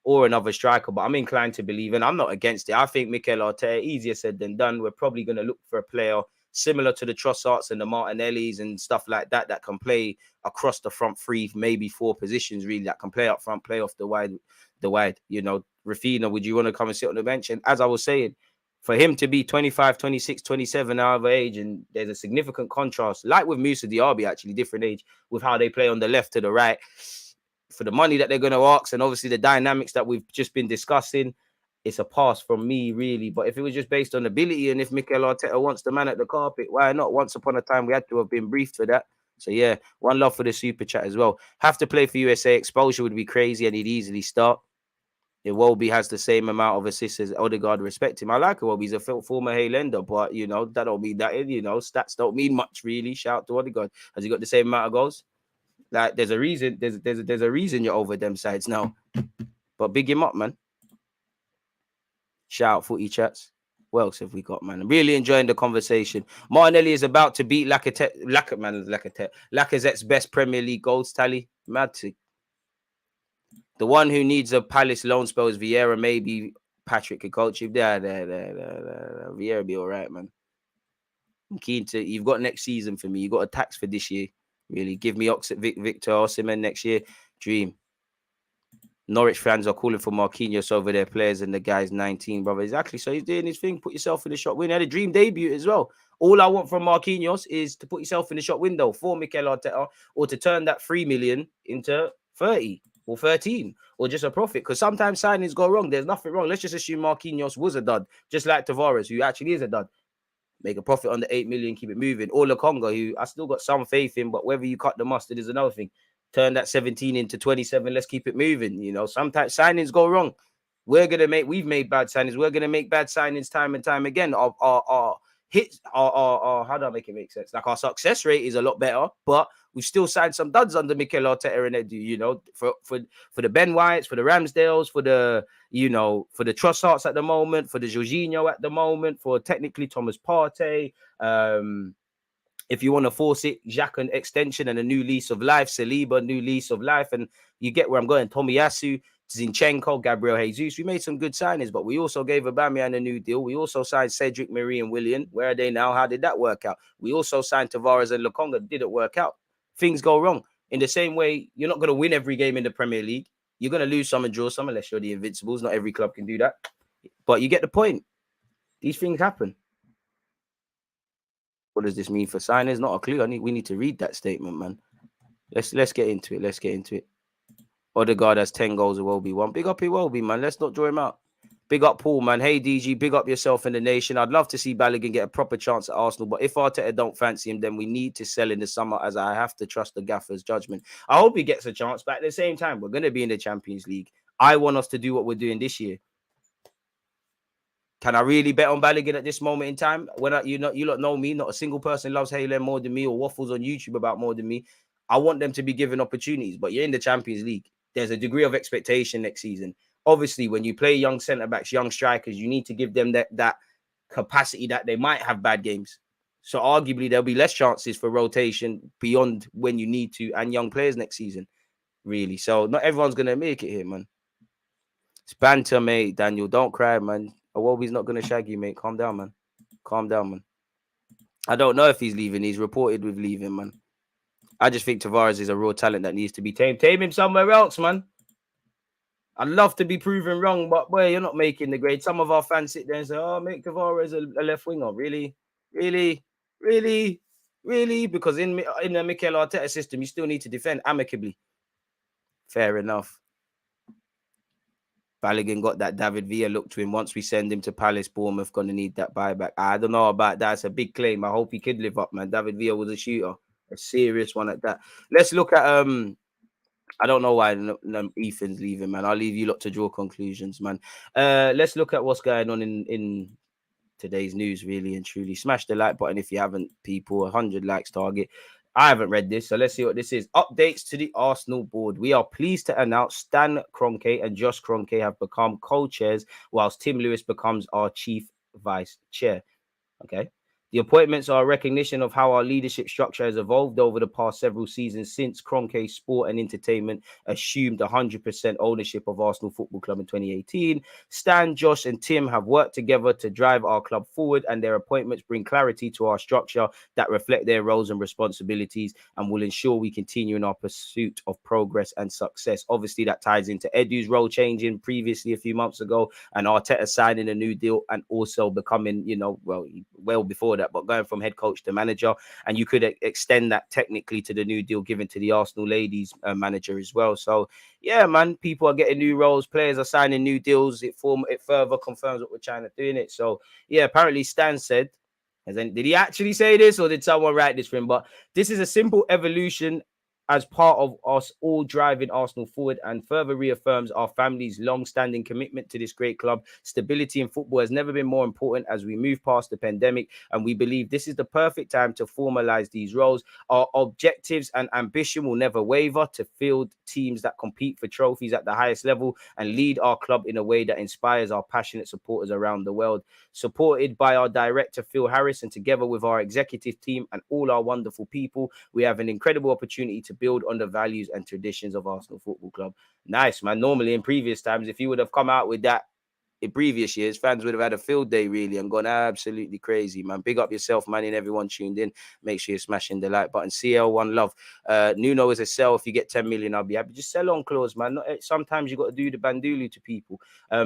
or another striker. But I'm inclined to believe, and I'm not against it. I think Mikel Arteta, easier said than done. We're probably going to look for a player similar to the Trossards and the Martinellis and stuff like that, that can play across the front three, maybe four positions, really, that can play up front, play off the wide. You know, Raphinha, would you want to come and sit on the bench? And as I was saying, for him to be 25, 26, 27 however age, and there's a significant contrast, like with Musa Diaby, actually, different age, with how they play on the left to the right, for the money that they're going to ask, and obviously the dynamics that we've just been discussing, it's a pass from me, really. But if it was just based on ability, and if Mikel Arteta wants the man at the carpet, why not? Once upon a time, we had to have been briefed for that. So, yeah, one love for the super chat as well. Have to play for USA. Exposure would be crazy, and he'd easily start. Iwobi has the same amount of assists as Odegaard. Respect him. I like Iwobi. He's a former Haylender, but, you know, that don't mean that, you know, stats don't mean much, really. Shout out to Odegaard. Has he got the same amount of goals? Like, there's a reason. There's a reason you're over them sides now. But big him up, man. Shout out footy chats. What else have we got, man? I'm really enjoying the conversation. Martinelli is about to beat Lacazette's best Premier League goals tally. Mad to. The one who needs a Palace loan spell is Vieira. Maybe Patrick could coach him. Vieira be all right, man. I'm keen to. You've got next season for me. You got a tax for this year. Really, give me Victor Osimhen next year. Dream. Norwich fans are calling for Marquinhos over their players, and the guy's 19, brother. Exactly. So he's doing his thing. Put yourself in the shot window. He had a dream debut as well. All I want from Marquinhos is to put yourself in the shot window for Mikel Arteta, or to turn that 3 million into 30 or 13, or just a profit. Because sometimes signings go wrong. There's nothing wrong. Let's just assume Marquinhos was a dud, just like Tavares, who actually is a dud. Make a profit on the 8 million, keep it moving. Or Lukonga, who I still got some faith in, but whether you cut the mustard is another thing. Turn that 17 into 27. Let's keep it moving. You know, sometimes signings go wrong. We've made bad signings. We're gonna make bad signings time and time again. Our hits, our how do I make it make sense? Like, our success rate is a lot better, but we've still signed some duds under Mikel Arteta and Edu. You know, for the Ben Whites, for the Ramsdales, for the Trossards at the moment, for the Jorginho at the moment, for technically Thomas Partey. If you want to force it, Xhaka an extension and a new lease of life. Saliba, new lease of life. And you get where I'm going. Tomiyasu, Zinchenko, Gabriel Jesus. We made some good signings, but we also gave Aubameyang a new deal. We also signed Cedric, Marie, and Willian. Where are they now? How did that work out? We also signed Tavares and Lukonga. Didn't work out. Things go wrong. In the same way, you're not going to win every game in the Premier League. You're going to lose some and draw some, unless you're the Invincibles. Not every club can do that. But you get the point. These things happen. What does this mean for signers? Not a clue. We need to read that statement, man. Let's get into it. Odegaard has 10 goals. Iwobi 1. Big up Iwobi, man. Let's not draw him out. Big up Paul, man. Hey DG, big up yourself and the nation. I'd love to see Balogun get a proper chance at Arsenal, but if Arteta don't fancy him, then we need to sell in the summer, as I have to trust the gaffer's judgment. I hope he gets a chance, but at the same time, we're going to be in the Champions League. I want us to do what we're doing this year. Can I really bet on Balogun at this moment in time? When you lot know me, not a single person loves Haaland more than me, or waffles on YouTube about more than me. I want them to be given opportunities, but you're in the Champions League. There's a degree of expectation next season. Obviously, when you play young centre-backs, young strikers, you need to give them that capacity that they might have bad games. So arguably, there'll be less chances for rotation beyond when you need to, and young players next season, really. So not everyone's going to make it here, man. It's banter, mate. Daniel, don't cry, man. Iwobi's not going to shag you, mate. Calm down, man. Calm down, man. I don't know if he's leaving. He's reported with leaving, man. I just think Tavares is a raw talent that needs to be tamed. Tame him somewhere else, man. I'd love to be proven wrong, but boy, you're not making the grade. Some of our fans sit there and say, oh, make Tavares a left winger. Really? Because in the Mikel Arteta system, you still need to defend amicably. Fair enough. Balogun got that David Villa look to him. Once we send him to Palace, Bournemouth going to need that buyback. I don't know about that. It's a big claim. I hope he could live up, man. David Villa was a shooter. A serious one at that. Let's look at... I don't know why Ethan's leaving, man. I'll leave you lot to draw conclusions, man. Let's look at what's going on in today's news, really and truly. Smash the like button if you haven't, people. 100 likes target. I haven't read this, so let's see what this is. Updates to the Arsenal board. We are pleased to announce Stan Kroenke and Josh Kroenke have become co-chairs, whilst Tim Lewis becomes our chief vice chair. Okay. The appointments are a recognition of how our leadership structure has evolved over the past several seasons since Kroenke Sport and Entertainment assumed 100% ownership of Arsenal Football Club in 2018. Stan, Josh, and Tim have worked together to drive our club forward, and their appointments bring clarity to our structure that reflect their roles and responsibilities and will ensure we continue in our pursuit of progress and success. Obviously, that ties into Edu's role changing previously a few months ago, and Arteta signing a new deal and also becoming, well before that, but going from head coach to manager. And you could extend that technically to the new deal given to the Arsenal ladies manager as well. So, yeah, man, people are getting new roles, players are signing new deals. It further confirms what we're trying to do in it. So, yeah, apparently Stan said, did he actually say this or did someone write this for him? But this is a simple evolution as part of us all driving Arsenal forward and further reaffirms our family's long-standing commitment to this great club. Stability in football has never been more important as we move past the pandemic, and we believe this is the perfect time to formalize these roles. Our objectives and ambition will never waver to field teams that compete for trophies at the highest level and lead our club in a way that inspires our passionate supporters around the world. Supported by our director, Phil Harris, and together with our executive team and all our wonderful people, we have an incredible opportunity to build on the values and traditions of Arsenal Football Club. Nice, man. Normally in previous times, if you would have come out with that in previous years, fans would have had a field day really and gone absolutely crazy, man. Big up yourself, man, and everyone tuned in. Make sure you're smashing the like button. CL1 love. Nuno is a sell. If you get 10 million, I'll be happy. Just sell on clause, man. Sometimes you got to do the bandulu to people.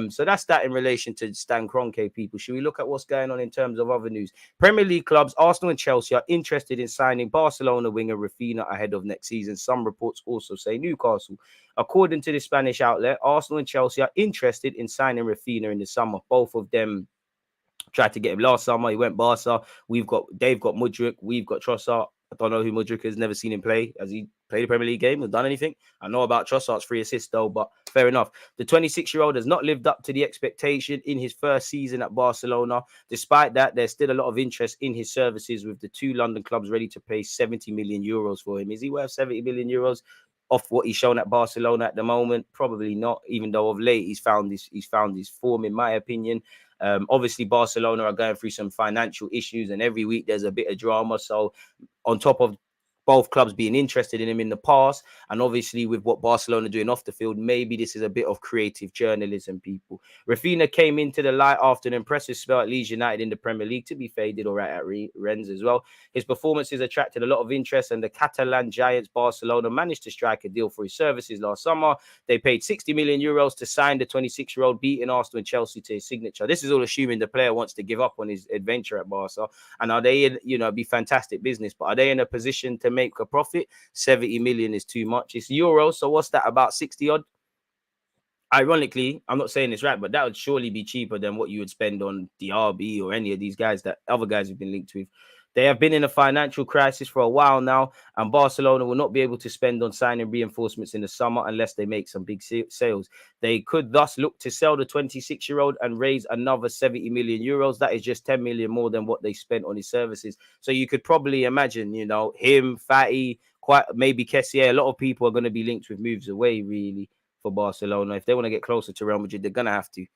So that's that in relation to Stan Kroenke, people. Should we look at what's going on in terms of other news? Premier League clubs, Arsenal and Chelsea are interested in signing Barcelona winger Raphinha ahead of next season. Some reports also say Newcastle. According to the Spanish outlet, Arsenal and Chelsea are interested in signing Raphinha in the summer. Both of them tried to get him last summer. He went Barca. They've got Mudryk. We've got Trossard. I don't know who Mudryk is. Never seen him play. Has he played a Premier League game or done anything? I know about Trossard's 3 assists though, but fair enough. The 26-year-old has not lived up to the expectation in his first season at Barcelona. Despite that, there's still a lot of interest in his services, with the 2 London clubs ready to pay 70 million euros for him. Is he worth 70 million euros? Off what he's shown at Barcelona at the moment, probably not, even though of late he's found his form, in my opinion. Obviously Barcelona are going through some financial issues and every week there's a bit of drama. So on top of both clubs being interested in him in the past, and obviously with what Barcelona are doing off the field, maybe this is a bit of creative journalism, people. Raphinha came into the light after an impressive spell at Leeds United in the Premier League. To be fair, he did all right at Rennes as well. His performances attracted a lot of interest, and the Catalan giants Barcelona managed to strike a deal for his services last summer. They paid 60 million euros to sign the 26-year-old, beating Arsenal and Chelsea to his signature. This is all assuming the player wants to give up on his adventure at Barca. And are they in, be fantastic business, but are they in a position to make a profit? 70 million is too much. It's euros, so what's that, about 60 odd? Ironically, I'm not saying this right, but that would surely be cheaper than what you would spend on DRB or any of these guys that other guys have been linked with. They have been in a financial crisis for a while now, and Barcelona will not be able to spend on signing reinforcements in the summer unless they make some big sales. They could thus look to sell the 26-year-old and raise another 70 million euros. That is just 10 million more than what they spent on his services. So you could probably imagine, him, Fatty, quite maybe Kessier. A lot of people are going to be linked with moves away, really, for Barcelona. If they want to get closer to Real Madrid, they're going to have to.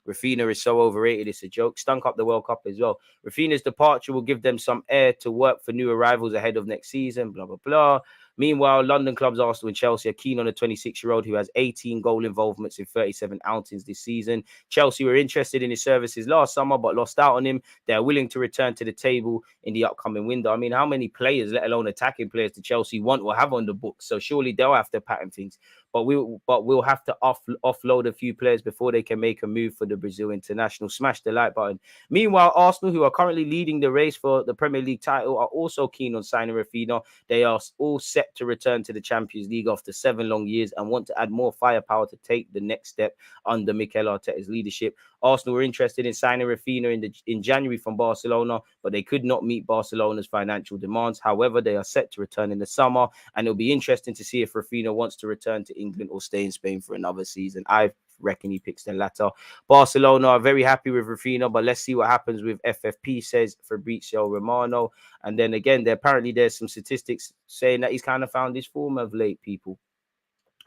Raphinha is so overrated, it's a joke. Stunk up the World Cup as well. Raphinha's departure will give them some air to work for new arrivals ahead of next season, blah, blah, blah. Meanwhile, London clubs Arsenal and Chelsea are keen on a 26-year-old who has 18 goal involvements in 37 outings this season. Chelsea were interested in his services last summer but lost out on him. They are willing to return to the table in the upcoming window. I mean, how many players, let alone attacking players, do Chelsea want or have on the books? So surely they'll have to pattern things. But we'll have to offload a few players before they can make a move for the Brazil international. Smash the like button. Meanwhile, Arsenal, who are currently leading the race for the Premier League title, are also keen on signing Raphinha. They are all set to return to the Champions League after 7 long years and want to add more firepower to take the next step under Mikel Arteta's leadership. Arsenal were interested in signing Raphinha in January from Barcelona, but they could not meet Barcelona's financial demands. However, they are set to return in the summer, and it'll be interesting to see if Raphinha wants to return to England or stay in Spain for another season. I reckon he picks the latter. Barcelona are very happy with Raphinha, but let's see what happens with FFP, says Fabrizio Romano. And then again, there's some statistics saying that he's kind of found his form of late, people.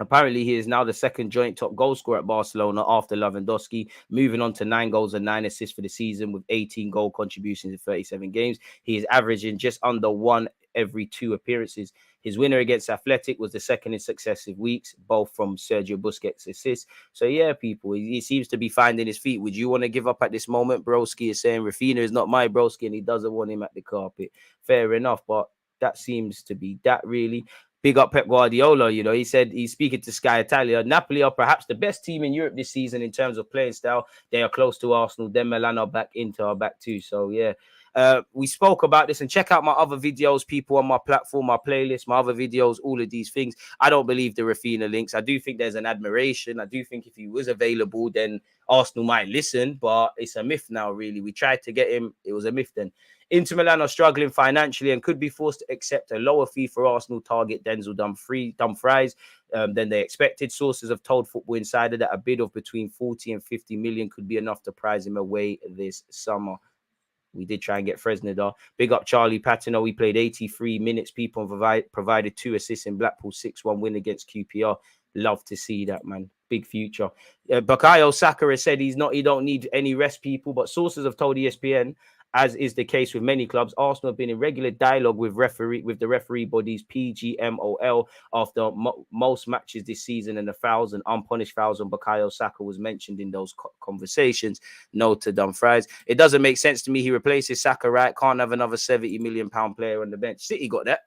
Apparently, he is now the second joint top goal scorer at Barcelona after Lewandowski, moving on to 9 goals and 9 assists for the season with 18 goal contributions in 37 games. He is averaging just under 1 every 2 appearances. His winner against Athletic was the second in successive weeks, both from Sergio Busquets' assists. So, yeah, people, he seems to be finding his feet. Would you want to give up at this moment? Broski is saying Raphinha is not my Broski and he doesn't want him at the carpet. Fair enough, but that seems to be that really. Big up Pep Guardiola, you know, he said he's speaking to Sky Italia. Napoli are perhaps the best team in Europe this season in terms of playing style. They are close to Arsenal. Then Milan are back, Inter are back too. So, yeah, we spoke about this, and check out my other videos, people, on my platform, my playlist, my other videos, all of these things. I don't believe the Raphinha links. I do think there's an admiration. I do think if he was available, then Arsenal might listen, but it's a myth now, really. We tried to get him. It was a myth then. Inter Milan are struggling financially and could be forced to accept a lower fee for Arsenal target Denzel Dumfries than they expected. Sources have told Football Insider that a bid of between 40 and 50 million could be enough to prize him away this summer. We did try and get Fresneda. Big up Charlie Patino. He played 83 minutes. People provided 2 assists in Blackpool's 6-1 win against QPR. Love to see that, man. Big future. Bukayo Saka has said he don't need any rest, people, but sources have told ESPN, as is the case with many clubs, Arsenal have been in regular dialogue with the referee bodies PGMOL after most matches this season, and the fouls and unpunished fouls on Bukayo Saka was mentioned in those conversations. No to Dumfries. It doesn't make sense to me. He replaces Saka, right? Can't have another £70 million player on the bench. City got that.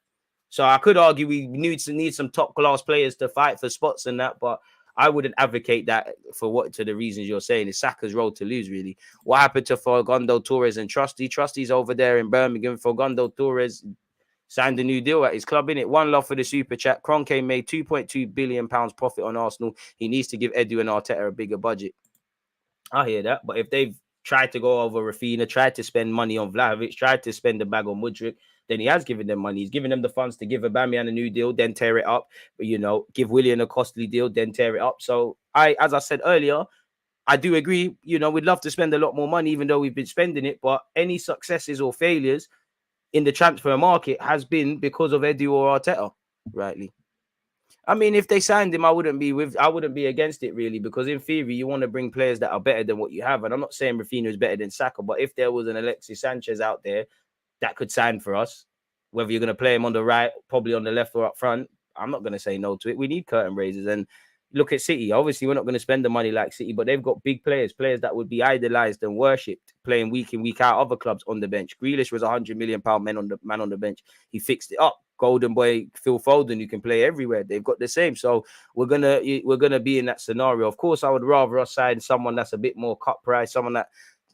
So I could argue we need some top class players to fight for spots and that, but I wouldn't advocate that to the reasons you're saying. It's Saka's role to lose, really. What happened to Facundo Torres and Trusty? Trusty's over there in Birmingham. Facundo Torres signed a new deal at his club, innit? One love for the super chat. Kroenke made £2.2 billion profit on Arsenal. He needs to give Edu and Arteta a bigger budget. I hear that, but if they've tried to go over Raphinha, tried to spend money on Vlahovic, tried to spend the bag on Mudryk, then he has given them money. He's given them the funds to give Aubameyang a new deal, then tear it up. But, you know, give Willian a costly deal, then tear it up. So as I said earlier, I do agree. You know, we'd love to spend a lot more money, even though we've been spending it. But any successes or failures in the transfer market has been because of Edu or Arteta, rightly. I mean, if they signed him, I wouldn't be against it, really, because in theory, you want to bring players that are better than what you have. And I'm not saying Raphinha is better than Saka, but if there was an Alexis Sanchez out there that could sign for us, whether you're going to play him on the right, probably on the left or up front, I'm not going to say no to it. We need curtain raisers. And look at City. Obviously, we're not going to spend the money like City, but they've got big players that would be idolized and worshipped, playing week in, week out. Other clubs on the bench. Grealish was £100 million man on the bench. He fixed it up. Golden boy Phil Foden, you can play everywhere. They've got the same. So we're gonna be in that scenario. Of course, I would rather us sign someone that's a bit more cut price, someone that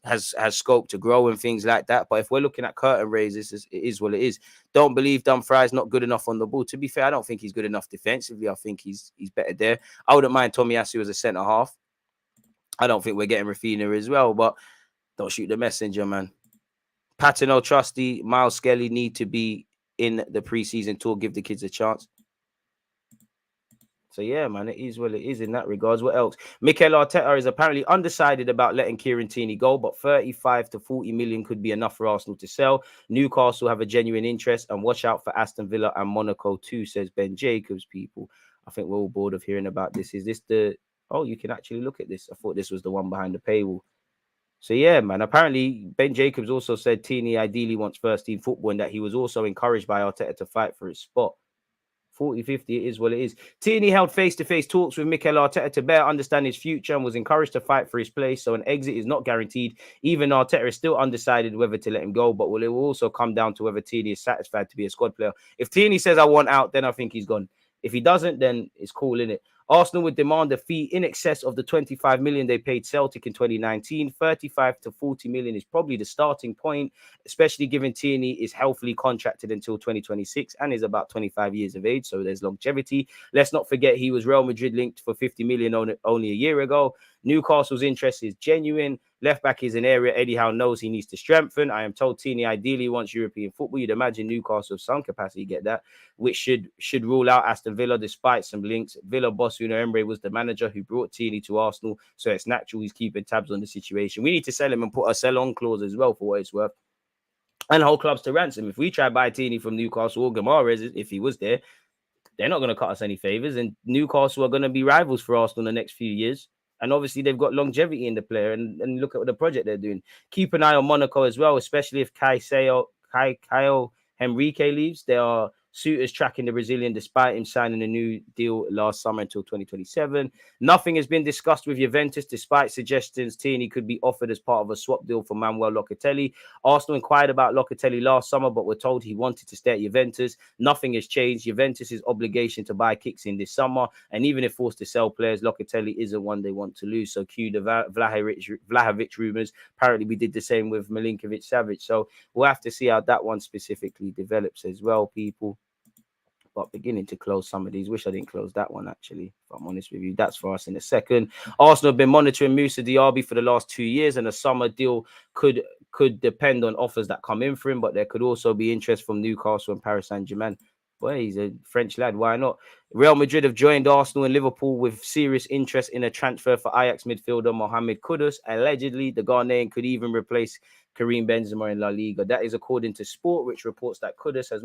has scope to grow and things like that. But if we're looking at curtain raises, it is what it is. Don't believe Dumfries not good enough on the ball. To be fair, I don't think he's good enough defensively. I think he's better there. I wouldn't mind Tomiyasu as a centre half. I don't think we're getting Raphinha as well, but don't shoot the messenger, man. Patino, Trusty, Miles Skelly need to be in the preseason tour, give the kids a chance. So, yeah, man, it is what it is in that regards. What else? Mikel Arteta is apparently undecided about letting Kieran Tierney go, but 35 to 40 million could be enough for Arsenal to sell. Newcastle have a genuine interest, and watch out for Aston Villa and Monaco too, says Ben Jacobs, people. I think we're all bored of hearing about this. Is this the... Oh, you can actually look at this. I thought this was the one behind the paywall. So, yeah, man, apparently Ben Jacobs also said Tierney ideally wants first-team football and that he was also encouraged by Arteta to fight for his spot. 40-50, it is what it is. Tierney held face-to-face talks with Mikel Arteta to better understand his future and was encouraged to fight for his place, so an exit is not guaranteed. Even Arteta is still undecided whether to let him go, but it will also come down to whether Tierney is satisfied to be a squad player. If Tierney says, I want out, then I think he's gone. If he doesn't, then it's cool, innit? Arsenal would demand a fee in excess of the 25 million they paid Celtic in 2019. 35 to 40 million is probably the starting point, especially given Tierney is healthily contracted until 2026 and is about 25 years of age, so there's longevity. Let's not forget he was Real Madrid linked for 50 million only a year ago. Newcastle's interest is genuine. Left back is an area Eddie Howe knows he needs to strengthen. I am told Tierney ideally wants European football. You'd imagine Newcastle have some capacity to get that, which should rule out Aston Villa despite some links. Villa boss Unai Emery was the manager who brought Tierney to Arsenal, so it's natural he's keeping tabs on the situation. We need to sell him and put a sell-on clause as well for what it's worth, and hold clubs to ransom. If we try to buy Tierney from Newcastle or Guimaraes, if he was there, they're not going to cut us any favors. And Newcastle are going to be rivals for Arsenal in the next few years. And obviously, they've got longevity in the player. And look at the project they're doing. Keep an eye on Monaco as well, especially if Kyle Henrique leaves. There are suitors tracking the Brazilian despite him signing a new deal last summer until 2027. Nothing has been discussed with Juventus despite suggestions Tierney could be offered as part of a swap deal for Manuel Locatelli. Arsenal inquired about Locatelli last summer, but were told he wanted to stay at Juventus. Nothing has changed. Juventus's obligation to buy kicks in this summer, and even if forced to sell players, Locatelli isn't one they want to lose. So cue the Vlahovic rumours. Apparently, we did the same with Milinkovic-Savic. So we'll have to see how that one specifically develops as well, people. But beginning to close some of these. Wish I didn't close that one, actually, if I'm honest with you. That's for us in a second. Arsenal have been monitoring Moussa Diaby for the last 2 years, and a summer deal could depend on offers that come in for him, but there could also be interest from Newcastle and Paris Saint-Germain. Boy, he's a French lad. Why not? Real Madrid have joined Arsenal and Liverpool with serious interest in a transfer for Ajax midfielder Mohamed Kudus. Allegedly, the Ghanaian could even replace Karim Benzema in La Liga. That is according to Sport, which reports that Kudus has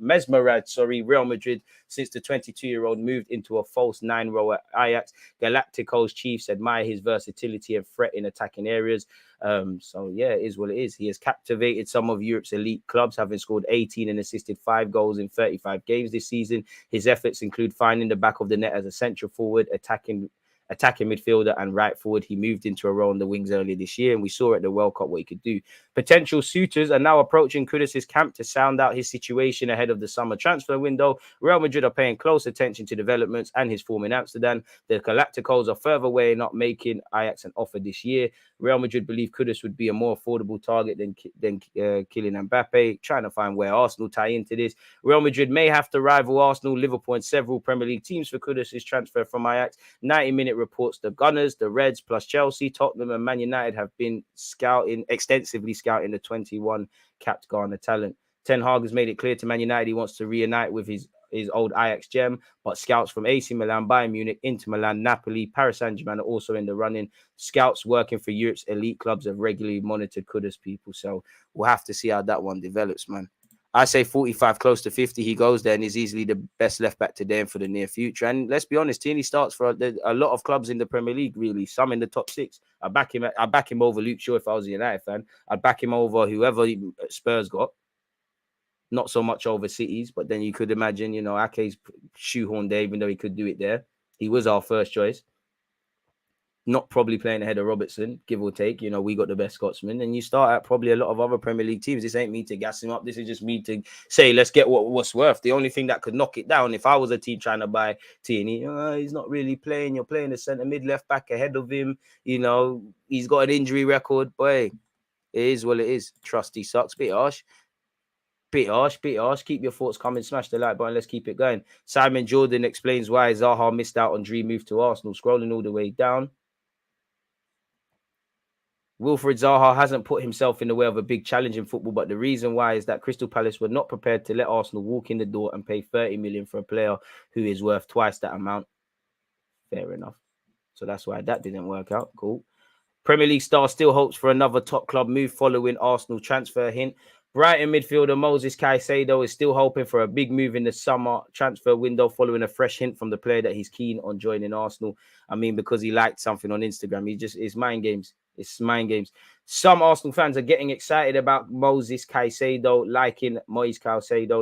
mesmerized Real Madrid since the 22-year-old moved into a false 9-row at Ajax. Galacticos chiefs admire his versatility and threat in attacking areas. So yeah, it is what it is. He has captivated some of Europe's elite clubs, having scored 18 and assisted 5 goals in 35 games this season. His efforts include finding the back of the net as a central forward, attacking midfielder and right forward. He moved into a role on the wings earlier this year, and we saw at the World Cup what he could do. Potential suitors are now approaching Kudus' camp to sound out his situation ahead of the summer transfer window. Real Madrid are paying close attention to developments and his form in Amsterdam. The Galacticos are further weighing up making Ajax an offer this year. Real Madrid believe Kudus would be a more affordable target than Kylian Mbappe, trying to find where Arsenal tie into this. Real Madrid may have to rival Arsenal, Liverpool, and several Premier League teams for Kudus' transfer from Ajax. 90-minute reports the Gunners, the Reds, plus Chelsea, Tottenham, and Man United have been extensively scouting the 21 capped Ghana talent. Ten Hag has made it clear to Man United he wants to reunite with his old Ajax gem, but scouts from AC Milan, Bayern Munich, Inter Milan, Napoli, Paris Saint-Germain are also in the running. Scouts working for Europe's elite clubs have regularly monitored Kudus, people. So we'll have to see how that one develops, man. I say 45, close to 50. He goes there and is easily the best left back today and for the near future. And let's be honest, Tierney starts for a lot of clubs in the Premier League, really. Some in the top 6. I back him over Luke Shaw if I was a United fan. I'd back him over whoever Spurs got. Not so much over Cities, but then you could imagine, Ake's shoehorned there, even though he could do it there. He was our first choice. Not probably playing ahead of Robertson, give or take. We got the best Scotsman. And you start at probably a lot of other Premier League teams. This ain't me to gas him up. This is just me to say, let's get what's worth. The only thing that could knock it down, if I was a team trying to buy Tierney, he's not really playing. You're playing the centre mid left back ahead of him. He's got an injury record. Boy, it is what it is. Trusty sucks. Bit harsh. Keep your thoughts coming. Smash the like button. Let's keep it going. Simon Jordan explains why Zaha missed out on dream move to Arsenal. Scrolling all the way down. Wilfried Zaha hasn't put himself in the way of a big challenge in football, but the reason why is that Crystal Palace were not prepared to let Arsenal walk in the door and pay 30 million for a player who is worth twice that amount. Fair enough. So that's why that didn't work out. Cool. Premier League star still hopes for another top club move following Arsenal transfer hint. Brighton midfielder Moses Caicedo is still hoping for a big move in the summer transfer window following a fresh hint from the player that he's keen on joining Arsenal. I mean, because he liked something on Instagram. It's mind games. It's mind games. Some Arsenal fans are getting excited about Moise Caicedo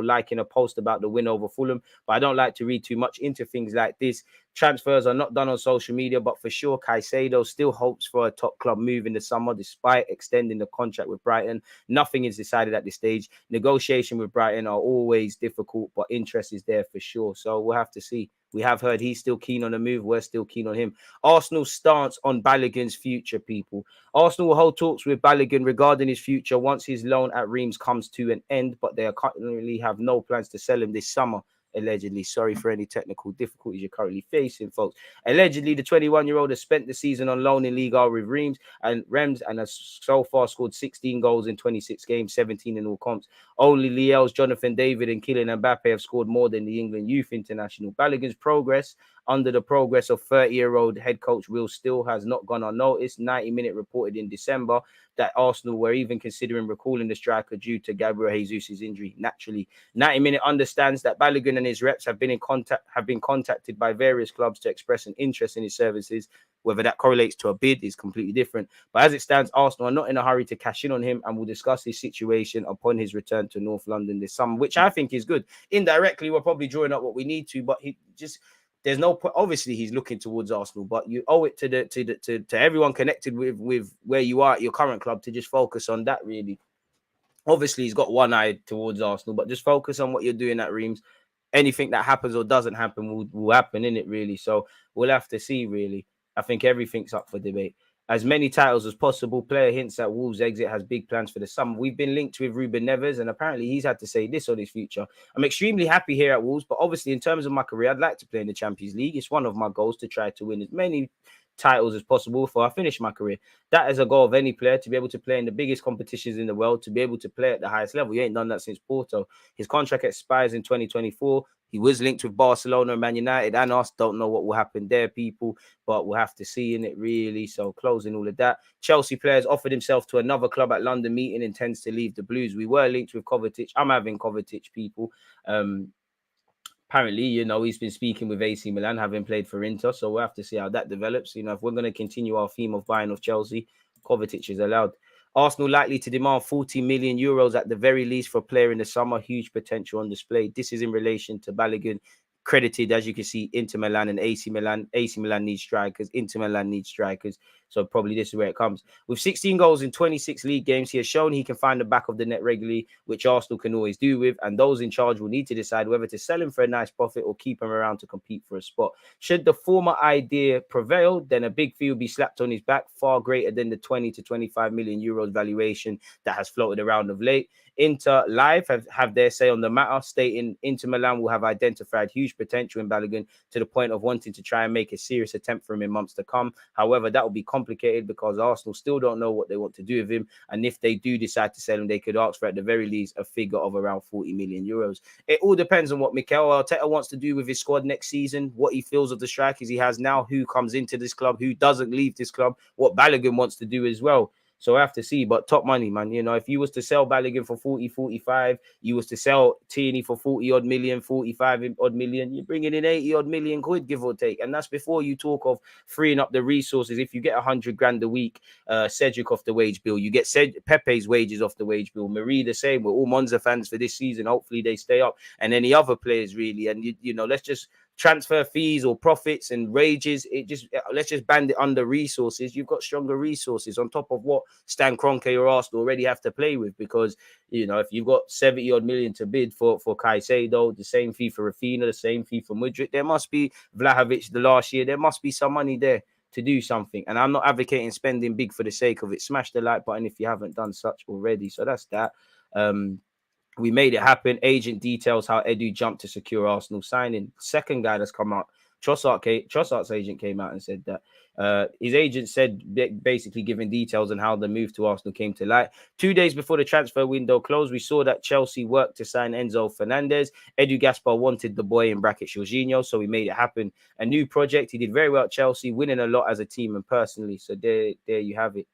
liking a post about the win over Fulham. But I don't like to read too much into things like this. Transfers are not done on social media, but for sure, Caicedo still hopes for a top club move in the summer, despite extending the contract with Brighton. Nothing is decided at this stage. Negotiation with Brighton are always difficult, but interest is there for sure. So we'll have to see. We have heard he's still keen on the move. We're still keen on him. Arsenal's stance on Balogun's future, people. Arsenal will hold talks with Balogun regarding his future once his loan at Reims comes to an end, but they currently have no plans to sell him this summer. Allegedly. Sorry for any technical difficulties you're currently facing, folks. Allegedly, the 21-year-old has spent the season on loan in Liga with Reims and has so far scored 16 goals in 26 games, 17 in all comps. Only Lille's Jonathan David and Kylian Mbappe have scored more than the England youth international. Balogun's progress under the progress of 30-year-old head coach Will Still has not gone unnoticed. 90-minute reported in December. that Arsenal were even considering recalling the striker due to Gabriel Jesus' injury. Naturally, 90 Minute understands that Balogun and his reps have been contacted by various clubs to express an interest in his services. Whether that correlates to a bid is completely different. But as it stands, Arsenal are not in a hurry to cash in on him and will discuss his situation upon his return to North London this summer, which I think is good. Indirectly, we're probably drawing up what we need to, but he just... There's no point. Obviously, he's looking towards Arsenal, but you owe it to everyone connected with where you are at your current club to just focus on that. Really, obviously, he's got one eye towards Arsenal, but just focus on what you're doing at Reims. Anything that happens or doesn't happen will happen, in it really. So we'll have to see. Really, I think everything's up for debate. As many titles as possible. Player hints that Wolves' exit has big plans for the summer. We've been linked with Ruben Neves, and apparently he's had to say this on his future. I'm extremely happy here at Wolves, but obviously in terms of my career, I'd like to play in the Champions League. It's one of my goals to try to win as many titles as possible before I finish my career. That is a goal of any player, to be able to play in the biggest competitions in the world, to be able to play at the highest level. He ain't done that since Porto. His contract expires in 2024. He was linked with Barcelona and Man United, and us. Don't know what will happen there, people, but we'll have to see in it, really. So closing all of that. Chelsea players offered himself to another club at London meeting, intends to leave the Blues. We were linked with Kovacic. I'm having Kovacic, people. Apparently, he's been speaking with AC Milan, having played for Inter. So we'll have to see how that develops. If we're going to continue our theme of buying off Chelsea, Kovacic is allowed. Arsenal likely to demand 40 million euros at the very least for a player in the summer. Huge potential on display. This is in relation to Balogun, credited, as you can see, Inter Milan and AC Milan. AC Milan needs strikers. Inter Milan needs strikers. So probably this is where it comes. With 16 goals in 26 league games, he has shown he can find the back of the net regularly, which Arsenal can always do with. And those in charge will need to decide whether to sell him for a nice profit or keep him around to compete for a spot. Should the former idea prevail, then a big fee will be slapped on his back, far greater than the 20 to 25 million euros valuation that has floated around of late. Inter Live have their say on the matter, stating Inter Milan will have identified huge potential in Balogun to the point of wanting to try and make a serious attempt for him in months to come. However, that will be complicated because Arsenal still don't know what they want to do with him. And if they do decide to sell him, they could ask for, at the very least, a figure of around 40 million euros. It all depends on what Mikel Arteta wants to do with his squad next season, what he feels of the strikers he has now, who comes into this club, who doesn't leave this club, what Balogun wants to do as well. So I have to see, but top money, man. If you was to sell Balogun for 40, 45, you was to sell Tierney for 40 odd million, 45 odd million, you're bringing in 80 odd million quid, give or take. And that's before you talk of freeing up the resources. If you get 100 grand a week, Cedric off the wage bill, you get Pepe's wages off the wage bill, Marie the same. We're all Monza fans for this season. Hopefully they stay up, and any other players really. And let's just transfer fees or profits and wages. Let's just band it under resources. You've got stronger resources on top of what Stan Kroenke or Arsenal already have to play with, because if you've got 70 odd million to bid for Caicedo, the same fee for Raphinha, the same fee for Mudryk, there must be Vlahovic the last year, there must be some money there to do something. And I'm not advocating spending big for the sake of it. Smash the like button if you haven't done such already. So that's that. We made it happen. Agent details how Edu jumped to secure Arsenal signing. Second guy that's come out, Trossard's agent came out and said that his agent said, basically giving details on how the move to Arsenal came to light. 2 days before the transfer window closed, we saw that Chelsea worked to sign Enzo Fernandez. Edu Gaspar wanted the boy, in brackets Jorginho, so we made it happen. A new project. He did very well at Chelsea, winning a lot as a team and personally. So there you have it.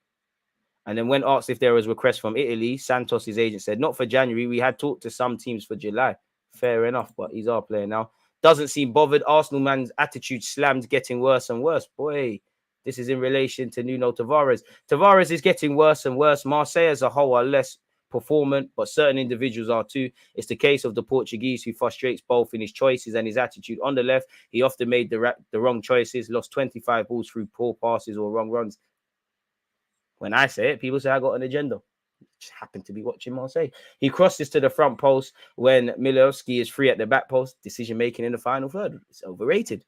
And then when asked if there was requests from Italy, Santos' agent said, not for January. We had talked to some teams for July. Fair enough, but he's our player now. Doesn't seem bothered. Arsenal man's attitude slammed, getting worse and worse. Boy, this is in relation to Nuno Tavares. Tavares is getting worse and worse. Marseille as a whole are less performant, but certain individuals are too. It's the case of the Portuguese, who frustrates both in his choices and his attitude. On the left, he often made the wrong choices, lost 25 balls through poor passes or wrong runs. When I say it, people say I got an agenda. Just happened to be watching Marseille. He crosses to the front post when Milowski is free at the back post. Decision making in the final third. It's overrated.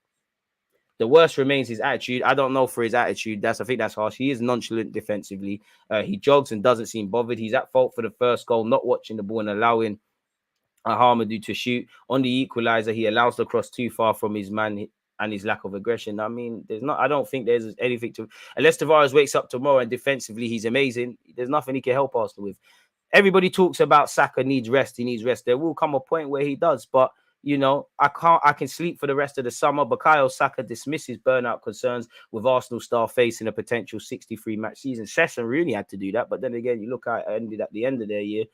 The worst remains his attitude. I don't know for his attitude. I think that's harsh. He is nonchalant defensively. He jogs and doesn't seem bothered. He's at fault for the first goal, not watching the ball and allowing Ahmadou to shoot. On the equaliser, he allows the cross too far from his man and his lack of aggression. I mean, I don't think there's anything to, unless Tavares wakes up tomorrow and defensively he's amazing, there's nothing he can help Arsenal with. Everybody talks about Saka needs rest. He needs rest. There will come a point where he does, but You know, I can sleep for the rest of the summer. Bukayo Saka dismisses burnout concerns with Arsenal star facing a potential 63 match season. Session really had to do that. But then again, you look at it ended at the end of their year,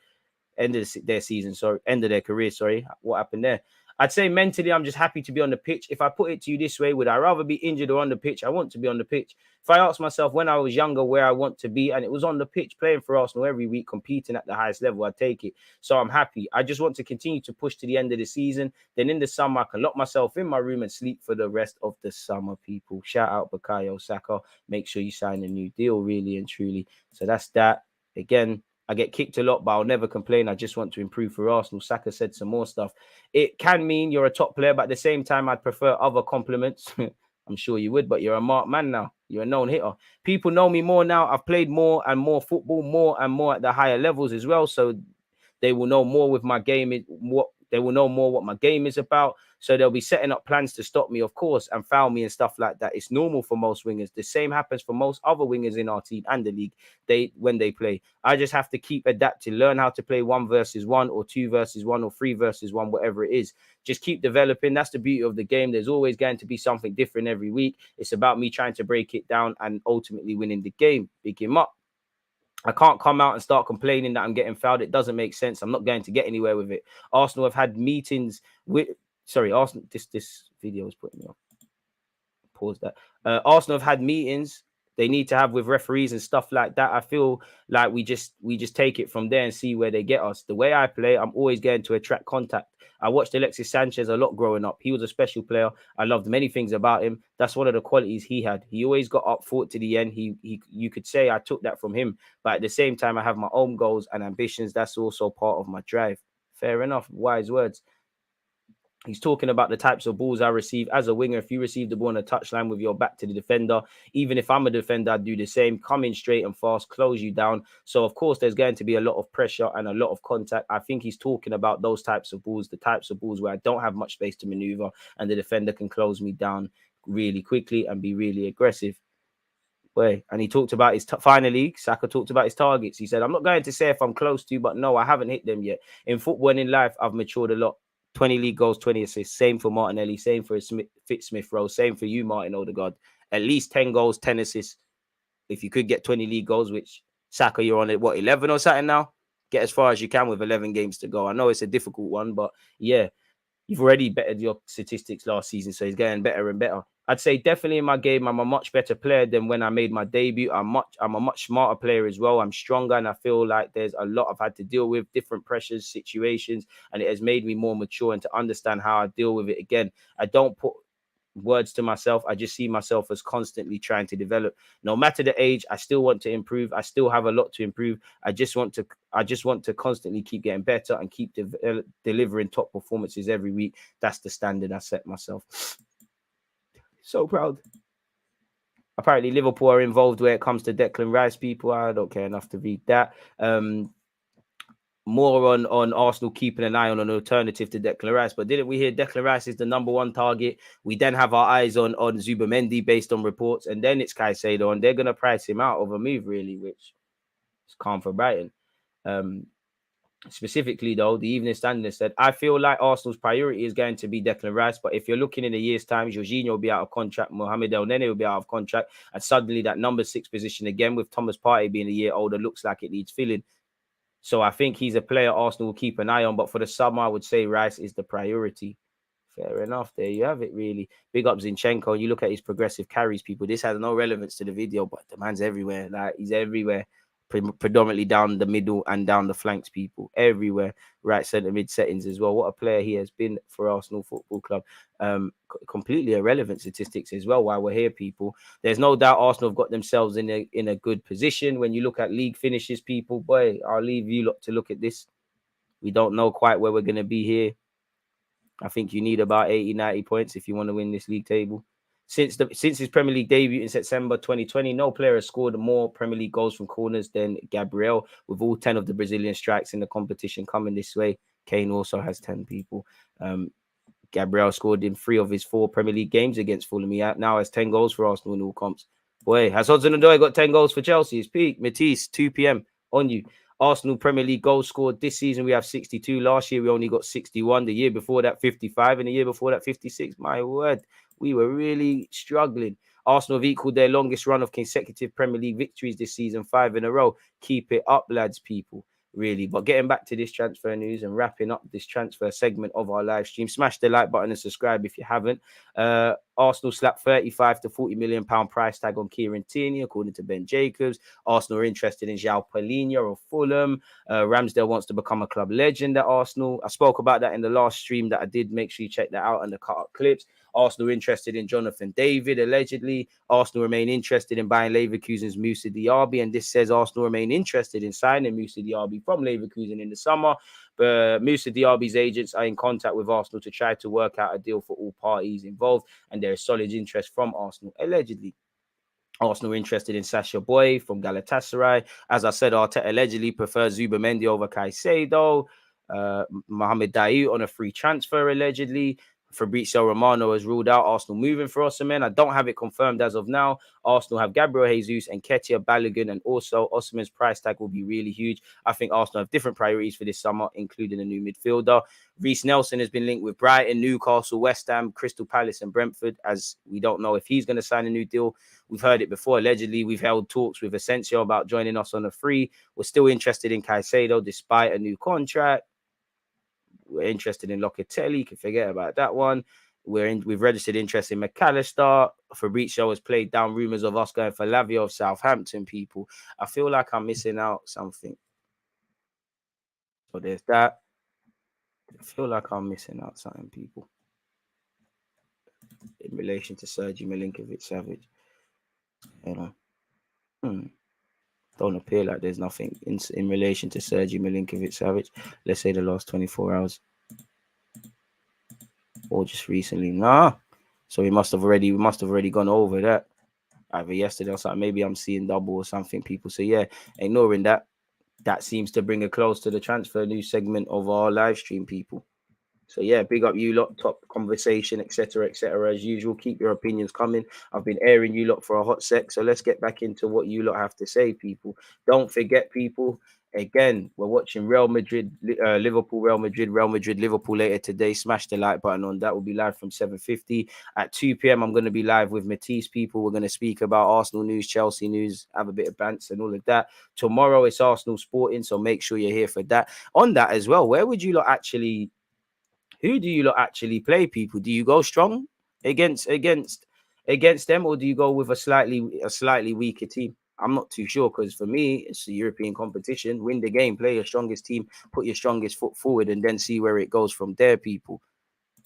end of their season, sorry, end of their career, sorry. What happened there? I'd say mentally, I'm just happy to be on the pitch. If I put it to you this way, would I rather be injured or on the pitch? I want to be on the pitch. If I ask myself when I was younger where I want to be, and it was on the pitch, playing for Arsenal every week, competing at the highest level, I'd take it. So I'm happy. I just want to continue to push to the end of the season. Then in the summer, I can lock myself in my room and sleep for the rest of the summer, people. Shout out Bukayo Saka. Make sure you sign a new deal, really and truly. So that's that. Again, I get kicked a lot, but I'll never complain. I just want to improve for Arsenal. Saka said some more stuff. It can mean you're a top player, but at the same time, I'd prefer other compliments. I'm sure you would, but you're a marked man now. You're a known hitter. People know me more now. I've played more and more football, more and more at the higher levels as well. So they will know more with my game. They will know more what my game is about. So they'll be setting up plans to stop me, of course, and foul me and stuff like that. It's normal for most wingers. The same happens for most other wingers in our team and the league. When they play, I just have to keep adapting, learn how to play 1 versus 1 or 2 versus 1 or 3 versus 1, whatever it is. Just keep developing. That's the beauty of the game. There's always going to be something different every week. It's about me trying to break it down and ultimately winning the game. Big him up. I can't come out and start complaining that I'm getting fouled. It doesn't make sense. I'm not going to get anywhere with it. Arsenal have had meetings with... Sorry, Arsenal... This video is putting me off. Pause that. Arsenal have had meetings they need to have with referees and stuff like that. I feel like we just take it from there and see where they get us. The way I play, I'm always going to attract contact. I watched Alexis Sanchez a lot growing up. He was a special player. I loved many things about him. That's one of the qualities he had. He always got up fought to the end. You could say I took that from him. But at the same time, I have my own goals and ambitions. That's also part of my drive. Fair enough. Wise words. He's talking about the types of balls I receive as a winger. If you receive the ball on a touchline with your back to the defender, even if I'm a defender, I'd do the same. Come in straight and fast, close you down. So, of course, there's going to be a lot of pressure and a lot of contact. I think he's talking about those types of balls, the types of balls where I don't have much space to maneuver and the defender can close me down really quickly and be really aggressive. And he talked about his finally, Saka talked about his targets. He said, I'm not going to say if I'm close to, but no, I haven't hit them yet. In football and in life, I've matured a lot. 20 league goals, 20 assists. Same for Martinelli. Same for Fitzsmith-Rowe. Same for you, Martin Odegaard. At least 10 goals, 10 assists. If you could get 20 league goals, which Saka, you're on it, 11 or something now? Get as far as you can with 11 games to go. I know it's a difficult one, but yeah, you've already bettered your statistics last season, so he's getting better and better. I'd say definitely in my game, I'm a much better player than when I made my debut. I'm a much smarter player as well. I'm stronger, and I feel like there's a lot I've had to deal with, different pressures, situations, and it has made me more mature and to understand how I deal with it. Again, I don't put words to myself. I just see myself as constantly trying to develop. No matter the age, I still want to improve. I still have a lot to improve. I just want to constantly keep getting better and keep delivering top performances every week. That's the standard I set myself. So proud. Apparently, Liverpool are involved where it comes to Declan Rice, people. I don't care enough to read that. More on Arsenal keeping an eye on an alternative to Declan Rice. But didn't we hear Declan Rice is the number one target? We then have our eyes on Zubimendi based on reports. And then it's Caicedo. And they're going to price him out of a move, really, which is calm for Brighton. Specifically, though, the Evening Standard said, I feel like Arsenal's priority is going to be Declan Rice. But if you're looking in a year's time, Jorginho will be out of contract. Mohamed El Nene will be out of contract. And suddenly that number 6 position again with Thomas Partey being a year older looks like it needs filling. So I think he's a player Arsenal will keep an eye on. But for the summer, I would say Rice is the priority. Fair enough. There you have it, really. Big up Zinchenko. You look at his progressive carries, people. This has no relevance to the video, but the man's everywhere. Like, he's everywhere. Predominantly down the middle and down the flanks, people. Everywhere. Right centre mid settings as well. What a player he has been for Arsenal Football Club. Completely irrelevant statistics as well while we're here, people. There's no doubt Arsenal have got themselves in a good position. When you look at league finishes, people, boy, I'll leave you lot to look at this. We don't know quite where we're going to be here. I think you need about 80, 90 points if you want to win this league table. Since his Premier League debut in September 2020, no player has scored more Premier League goals from corners than Gabriel, with all 10 of the Brazilian strikes in the competition coming this way. Kane also has 10 people. Gabriel scored in 3 of his 4 Premier League games against Fulham. He now has 10 goals for Arsenal in all comps. Boy, Hudson-Odoi got 10 goals for Chelsea. His peak. Matisse, 2 p.m. on you. Arsenal Premier League goals scored this season, we have 62. Last year, we only got 61. The year before that, 55. And the year before that, 56. My word, we were really struggling. Arsenal have equaled their longest run of consecutive Premier League victories this season, 5 in a row. Keep it up, lads, people. Really. But getting back to this transfer news and wrapping up this transfer segment of our live stream, smash the like button and subscribe if you haven't. Arsenal slapped 35 to 40 million pound price tag on Kieran Tierney, according to Ben Jacobs. Arsenal are interested in João Palhinha of Fulham. Ramsdale wants to become a club legend at Arsenal. I spoke about that in the last stream that I did. Make sure you check that out and the cut up clips. Arsenal interested in Jonathan David, allegedly. Arsenal remain interested in buying Leverkusen's Moussa Diaby, and this says Arsenal remain interested in signing Moussa Diaby from Leverkusen in the summer. But Moussa Diaby's agents are in contact with Arsenal to try to work out a deal for all parties involved, and there is solid interest from Arsenal, allegedly. Arsenal interested in Sasha Boy from Galatasaray. As I said, Arteta allegedly prefers Zubimendi over Caicedo. Mohamed Daoud on a free transfer, allegedly. Fabrizio Romano has ruled out Arsenal moving for Osimhen. I don't have it confirmed as of now. Arsenal have Gabriel Jesus and Ketia Balogun, and also Osimhen's price tag will be really huge. I think Arsenal have different priorities for this summer, including a new midfielder. Reece Nelson has been linked with Brighton, Newcastle, West Ham, Crystal Palace and Brentford, as we don't know if he's going to sign a new deal. We've heard it before. Allegedly, we've held talks with Asensio about joining us on a free. We're still interested in Caicedo despite a new contract. We're interested in Locatelli. You can forget about that one. We've registered interest in McAllister. Fabrizio has played down rumours of us going for Lavia of Southampton, people. I feel like I'm missing out something. So there's that. I feel like I'm missing out something, people, in relation to Sergej Milinkovic-Savic. You know. Don't appear like there's nothing in relation to Sergej Milinkovic-Savic. Let's say the last 24 hours. Or just recently. Nah. So we must have already gone over that. Either yesterday or something. Maybe I'm seeing double or something, people. So yeah, ignoring that. That seems to bring a close to the transfer news segment of our live stream, people. So yeah, big up you lot, top conversation, etc., as usual. Keep your opinions coming. I've been airing you lot for a hot sec, so let's get back into what you lot have to say, people. Don't forget, people. Again, we're watching Real Madrid, Liverpool, Real Madrid, Liverpool later today. Smash the like button on that. Will be live from 7:50 at 2 p.m. I'm going to be live with Matisse, people. We're going to speak about Arsenal news, Chelsea news, have a bit of bants and all of that. Tomorrow it's Arsenal Sporting, so make sure you're here for that. On that as well, where would you lot actually? Who do you lot actually play, people? Do you go strong against them, or do you go with a slightly weaker team? I'm not too sure, because for me, it's a European competition. Win the game, play your strongest team, put your strongest foot forward, and then see where it goes from there, people.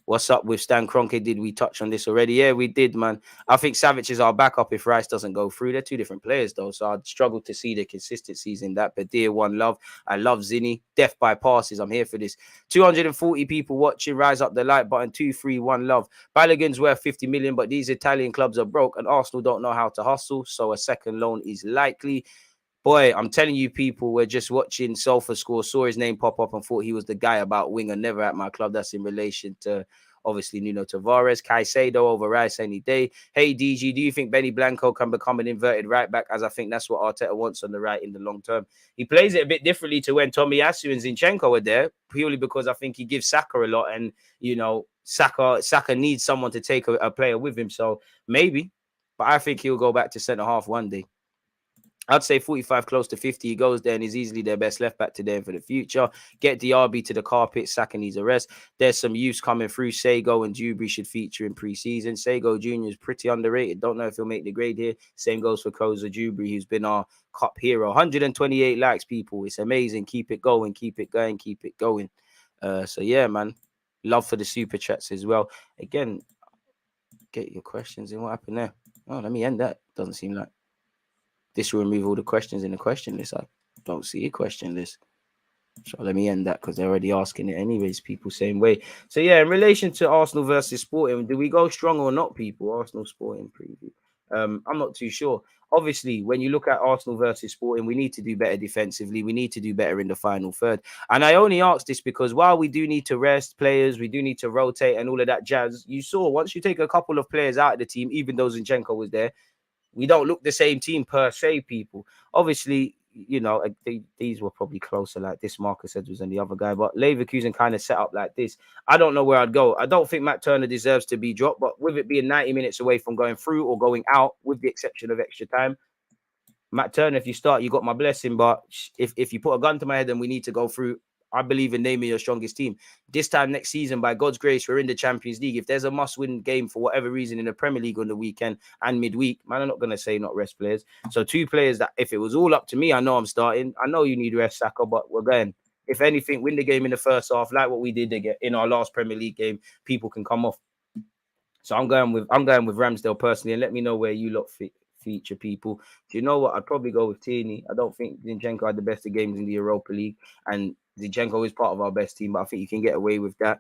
What's up with Stan Kroenke? Did we touch on this already? Yeah, we did, man. I think Savic is our backup if Rice doesn't go through. They're two different players, though, so I'd struggle to see the consistencies in that. But dear one love, I love Zinni. Death by passes. I'm here for this. 240 people watching. Rise up the like button. 231 love. Balogun's worth 50 million, but these Italian clubs are broke, and Arsenal don't know how to hustle, so a second loan is likely. Boy, I'm telling you, people, we're just watching SofaScore, saw his name pop up and thought he was the guy about winger, never at my club. That's in relation to, obviously, Nuno Tavares. Caicedo over Rice any day. Hey, DG, do you think Benny Blanco can become an inverted right back? As I think that's what Arteta wants on the right in the long term. He plays it a bit differently to when Tomiyasu and Zinchenko were there, purely because I think he gives Saka a lot, and, you know, Saka needs someone to take a player with him. So maybe, but I think he'll go back to centre half one day. I'd say 45 close to 50. He goes there and is easily their best left back today and for the future. Get Diaby to the carpet. Saka needs a rest. There's some youths coming through. Sego and Dewberry should feature in pre-season. Sego Jr. is pretty underrated. Don't know if he'll make the grade here. Same goes for Koza Dewberry, who's been our cup hero. 128 likes, people. It's amazing. Keep it going. Keep it going. Keep it going. So yeah, man. Love for the super chats as well. Again, get your questions in. What happened there? Oh, let me end that. Doesn't seem like. This will remove all the questions in the question list. I don't see a question list. So let me end that, because they're already asking it anyways, people, same way. So yeah, in relation to Arsenal versus Sporting, do we go strong or not, people? Arsenal Sporting preview. I'm not too sure. Obviously, when you look at Arsenal versus Sporting, we need to do better defensively. We need to do better in the final third. And I only ask this because while we do need to rest players, we do need to rotate and all of that jazz. You saw once you take a couple of players out of the team, even though Zinchenko was there, we don't look the same team per se, people. Obviously, you know, these were probably closer like this. Marcus Edwards and the other guy, but Leverkusen kind of set up like this. I don't know where I'd go. I don't think Matt Turner deserves to be dropped, but with it being 90 minutes away from going through or going out, with the exception of extra time, Matt Turner, if you start, you got my blessing. But if you put a gun to my head and we need to go through, I believe in naming your strongest team. This time next season, by God's grace, we're in the Champions League. If there's a must-win game for whatever reason in the Premier League on the weekend and midweek, man, I'm not going to say not rest players. So 2 players that if it was all up to me, I know I'm starting. I know you need rest, Saka, but we're going. If anything, win the game in the first half, like what we did again in our last Premier League game. People can come off. So I'm going with Ramsdale personally, and let me know where you lot feature people. Do you know what? I'd probably go with Tierney. I don't think Zinchenko had the best of games in the Europa League, and Zinchenko is part of our best team, but I think you can get away with that.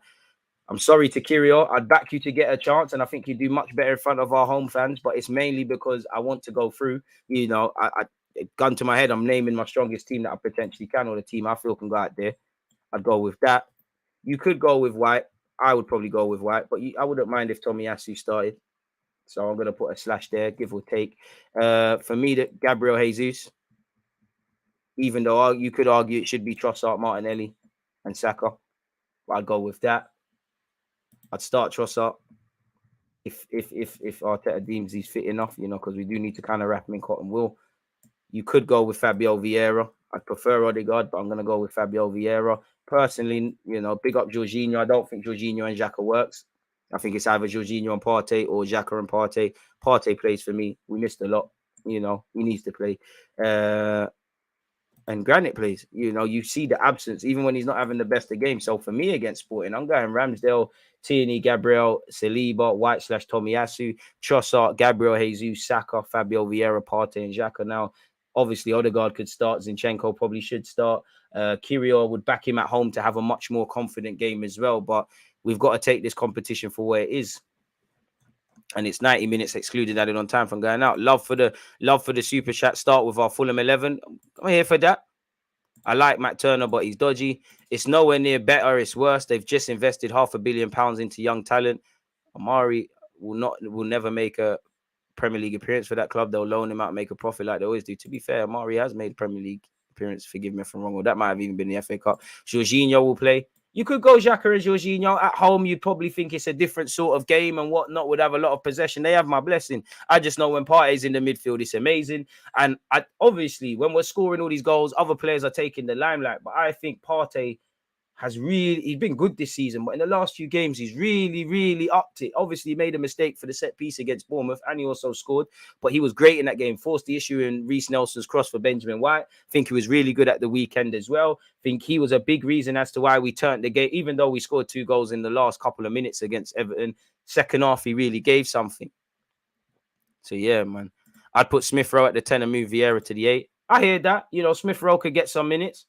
I'm sorry to Kirio. I'd back you to get a chance, and I think you do much better in front of our home fans, but it's mainly because I want to go through. You know, I gun to my head, I'm naming my strongest team that I potentially can, or the team I feel can go out there. I'd go with that. You could go with White. I would probably go with White, but I wouldn't mind if Tomiyasu started. So I'm going to put a slash there, give or take. For me, that Gabriel Jesus, even though you could argue it should be Trossard, Martinelli, and Saka. But I'd go with that. I'd start Trossard if Arteta deems he's fit enough, you know, because we do need to kind of wrap him in cotton wool. You could go with Fabio Vieira. I'd prefer Odegaard, but I'm going to go with Fabio Vieira. Personally, you know, big up Jorginho. I don't think Jorginho and Xhaka works. I think it's either Jorginho and Partey or Xhaka and Partey. Partey plays for me. We missed a lot. You know, he needs to play. And Granit plays. You know, you see the absence, even when he's not having the best of games. So for me against Sporting, I'm going Ramsdale, Tierney, Gabriel, Saliba, White / Tomiyasu, Trossard, Gabriel Jesus, Saka, Fabio Vieira, Partey, and Xhaka. Now, obviously, Odegaard could start. Zinchenko probably should start. Kirio would back him at home to have a much more confident game as well. But we've got to take this competition for where it is. And it's 90 minutes excluded added on time from going out. Love for the super chat. Start with our Fulham 11. I'm here for that. I like Matt Turner, but he's dodgy. It's nowhere near better. It's worse. They've just invested £500 million into young talent. Amari will never make a Premier League appearance for that club. They'll loan him out and make a profit like they always do. To be fair, Amari has made a Premier League appearance. Forgive me if I'm wrong. Or that might have even been the FA Cup. Jorginho will play. You could go Xhaka and Jorginho. At home, you'd probably think it's a different sort of game and whatnot, would have a lot of possession. They have my blessing. I just know when Partey's in the midfield, it's amazing. And obviously, when we're scoring all these goals, other players are taking the limelight. But I think Partey he's been good this season, but in the last few games, he's really upped it. Obviously, he made a mistake for the set piece against Bournemouth, and he also scored, but he was great in that game. Forced the issue in Reece Nelson's cross for Benjamin White. I think he was really good at the weekend as well. I think he was a big reason as to why we turned the game, even though we scored 2 goals in the last couple of minutes against Everton. Second half, he really gave something. So, yeah, man. I'd put Smith Rowe at the 10 and move Vieira to the 8. I hear that. You know, Smith Rowe could get some minutes.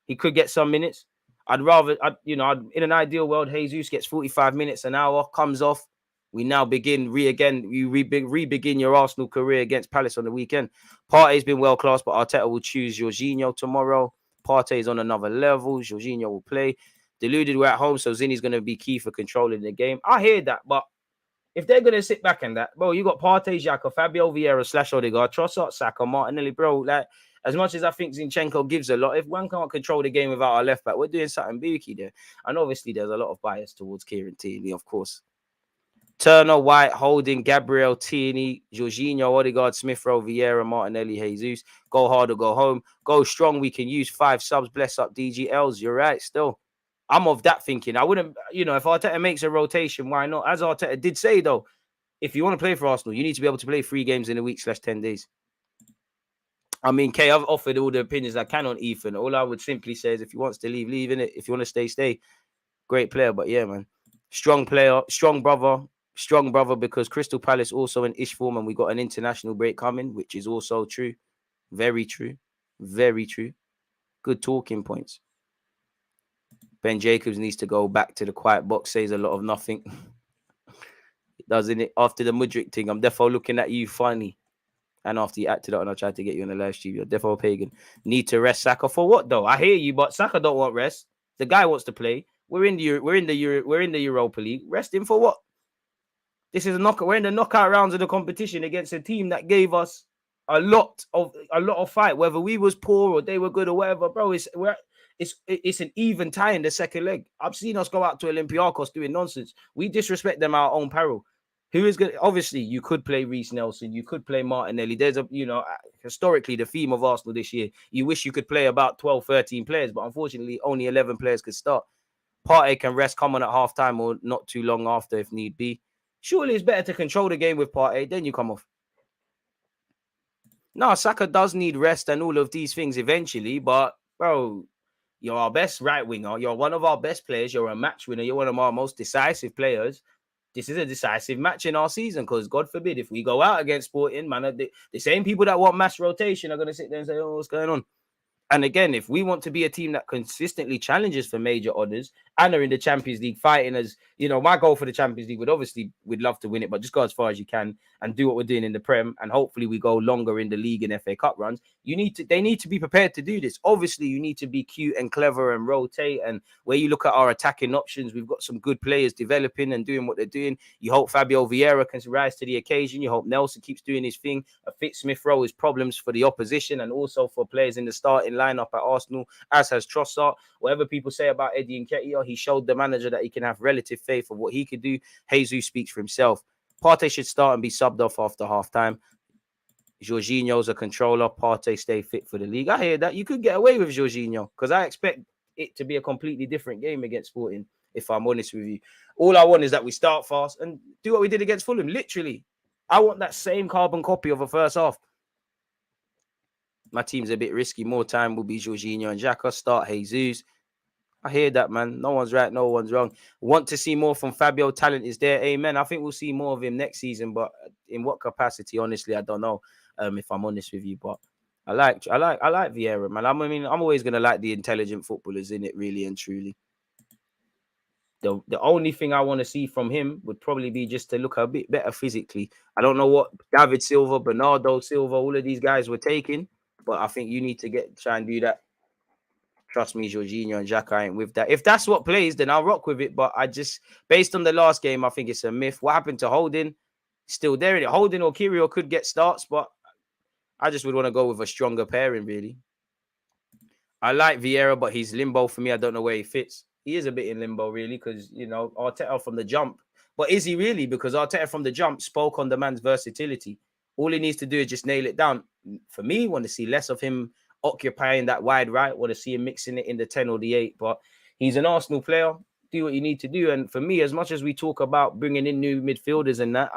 He could get some minutes. I'd rather, in an ideal world, Jesus gets 45 minutes an hour, comes off. We now begin you re-begin your Arsenal career against Palace on the weekend. Partey's been world class, but Arteta will choose Jorginho tomorrow. Partey's on another level. Jorginho will play. Deluded, we're at home, so Zinni's going to be key for controlling the game. I hear that, but if they're going to sit back and that, bro, you got Partey, Xhaka, Fabio Vieira / Odegaard, Trossard, Saka, Martinelli, bro, like, as much as I think Zinchenko gives a lot, if one can't control the game without our left back, we're doing something booky there. And obviously, there's a lot of bias towards Kieran Tierney, of course. Turner, White, Holding, Gabriel, Tierney, Jorginho, Odegaard, Smith Rowe, Vieira, Martinelli, Jesus. Go hard or go home. Go strong. We can use 5 subs. Bless up DGLs. You're right, still. I'm of that thinking. I wouldn't, if Arteta makes a rotation, why not? As Arteta did say, though, if you want to play for Arsenal, you need to be able to play 3 games in a week / 10 days. I mean, Kay, I've offered all the opinions I can on Ethan. All I would simply say is if he wants to leave, leave in it. If you want to stay, stay. Great player, but yeah, man. Strong player, strong brother because Crystal Palace also in ish form and we got an international break coming, which is also true. Very true. Very true. Good talking points. Ben Jacobs needs to go back to the quiet box, says a lot of nothing. Doesn't it? After the Mudryk thing, I'm definitely looking at you funny. And after you acted out and I tried to get you on the live stream, you're defo pagan. Need to rest Saka for what though? I hear you, but Saka don't want rest. The guy wants to play. We're in the Europa League. Rest him for what? This is a knockout. We're in the knockout rounds of the competition against a team that gave us a lot of fight, whether we was poor or they were good or whatever, bro. It's an even tie in the second leg. I've seen us go out to Olympiacos doing nonsense. We disrespect them at our own peril. Who is good? Obviously, you could play Reece Nelson, you could play Martinelli. There's historically the theme of Arsenal this year. You wish you could play about 12, 13 players, but unfortunately, only 11 players could start. Partey can rest, come on at half time or not too long after if need be. Surely it's better to control the game with Partey, then you come off. No, Saka does need rest and all of these things eventually, but bro, you're our best right winger. You're one of our best players. You're a match winner. You're one of our most decisive players. This is a decisive match in our season because God forbid if we go out against Sporting, man, the same people that want mass rotation are going to sit there and say, oh, what's going on? And again, if we want to be a team that consistently challenges for major honours and are in the Champions League fighting as, my goal for the Champions League we'd love to win it, but just go as far as you can and do what we're doing in the Prem. And hopefully we go longer in the league and FA Cup runs. They need to be prepared to do this. Obviously, you need to be cute and clever and rotate. And where you look at our attacking options, we've got some good players developing and doing what they're doing. You hope Fabio Vieira can rise to the occasion. You hope Nelson keeps doing his thing. A fit Smith Rowe is problems for the opposition and also for players in the starting lineup at Arsenal, as has Trossard. Whatever people say about Eddie Nketiah, he showed the manager that he can have relative faith of what he could do. Jesus speaks for himself. Partey should start and be subbed off after half-time. Jorginho's a controller. Partey stay fit for the league. I hear that. You could get away with Jorginho because I expect it to be a completely different game against Sporting, if I'm honest with you. All I want is that we start fast and do what we did against Fulham. Literally. I want that same carbon copy of a first half. My team's a bit risky. More time will be Jorginho and Xhaka. Start Jesus. I hear that, man. No one's right. No one's wrong. Want to see more from Fabio. Talent is there. Amen. I think we'll see more of him next season, but in what capacity? Honestly, I don't know. If I'm honest with you, but I like Vieira, man. I'm always gonna like the intelligent footballers in it, really and truly. The only thing I want to see from him would probably be just to look a bit better physically. I don't know what David Silva, Bernardo Silva, all of these guys were taking, but I think you need to try and do that. Trust me, Jorginho and Xhaka ain't with that. If that's what plays, then I'll rock with it. But based on the last game, I think it's a myth. What happened to Holding? Still there. Holding or Kirio could get starts, but I just would want to go with a stronger pairing, really. I like Vieira, but he's limbo for me. I don't know where he fits. He is a bit in limbo, really, because, Arteta from the jump. But is he really? Because Arteta from the jump spoke on the man's versatility. All he needs to do is just nail it down. For me, want to see less of him occupying that wide right. Want to see him mixing it in the 10 or the 8. But he's an Arsenal player. Do what you need to do. And for me, as much as we talk about bringing in new midfielders and that,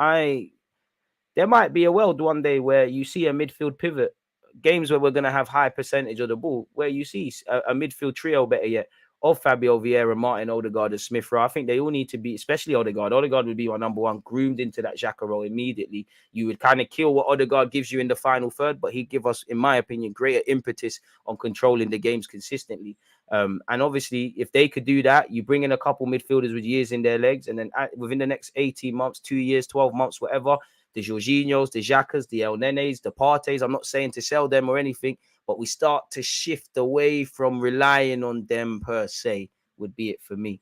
there might be a world one day where you see a midfield pivot. Games where we're going to have high percentage of the ball, where you see a midfield trio, better yet, of Fabio Vieira, Martin Odegaard, and Smith Rowe. I think they all need to be, especially Odegaard. Odegaard would be my number one, groomed into that Xhaka role immediately. You would kind of kill what Odegaard gives you in the final third, but he'd give us, in my opinion, greater impetus on controlling the games consistently. And obviously, if they could do that, you bring in a couple midfielders with years in their legs, and then within the next 18 months, 2 years, 12 months, whatever, the Jorginhos, the Xhakas, the El Nenes, the Parteys. I'm not saying to sell them or anything, but we start to shift away from relying on them per se, would be it for me,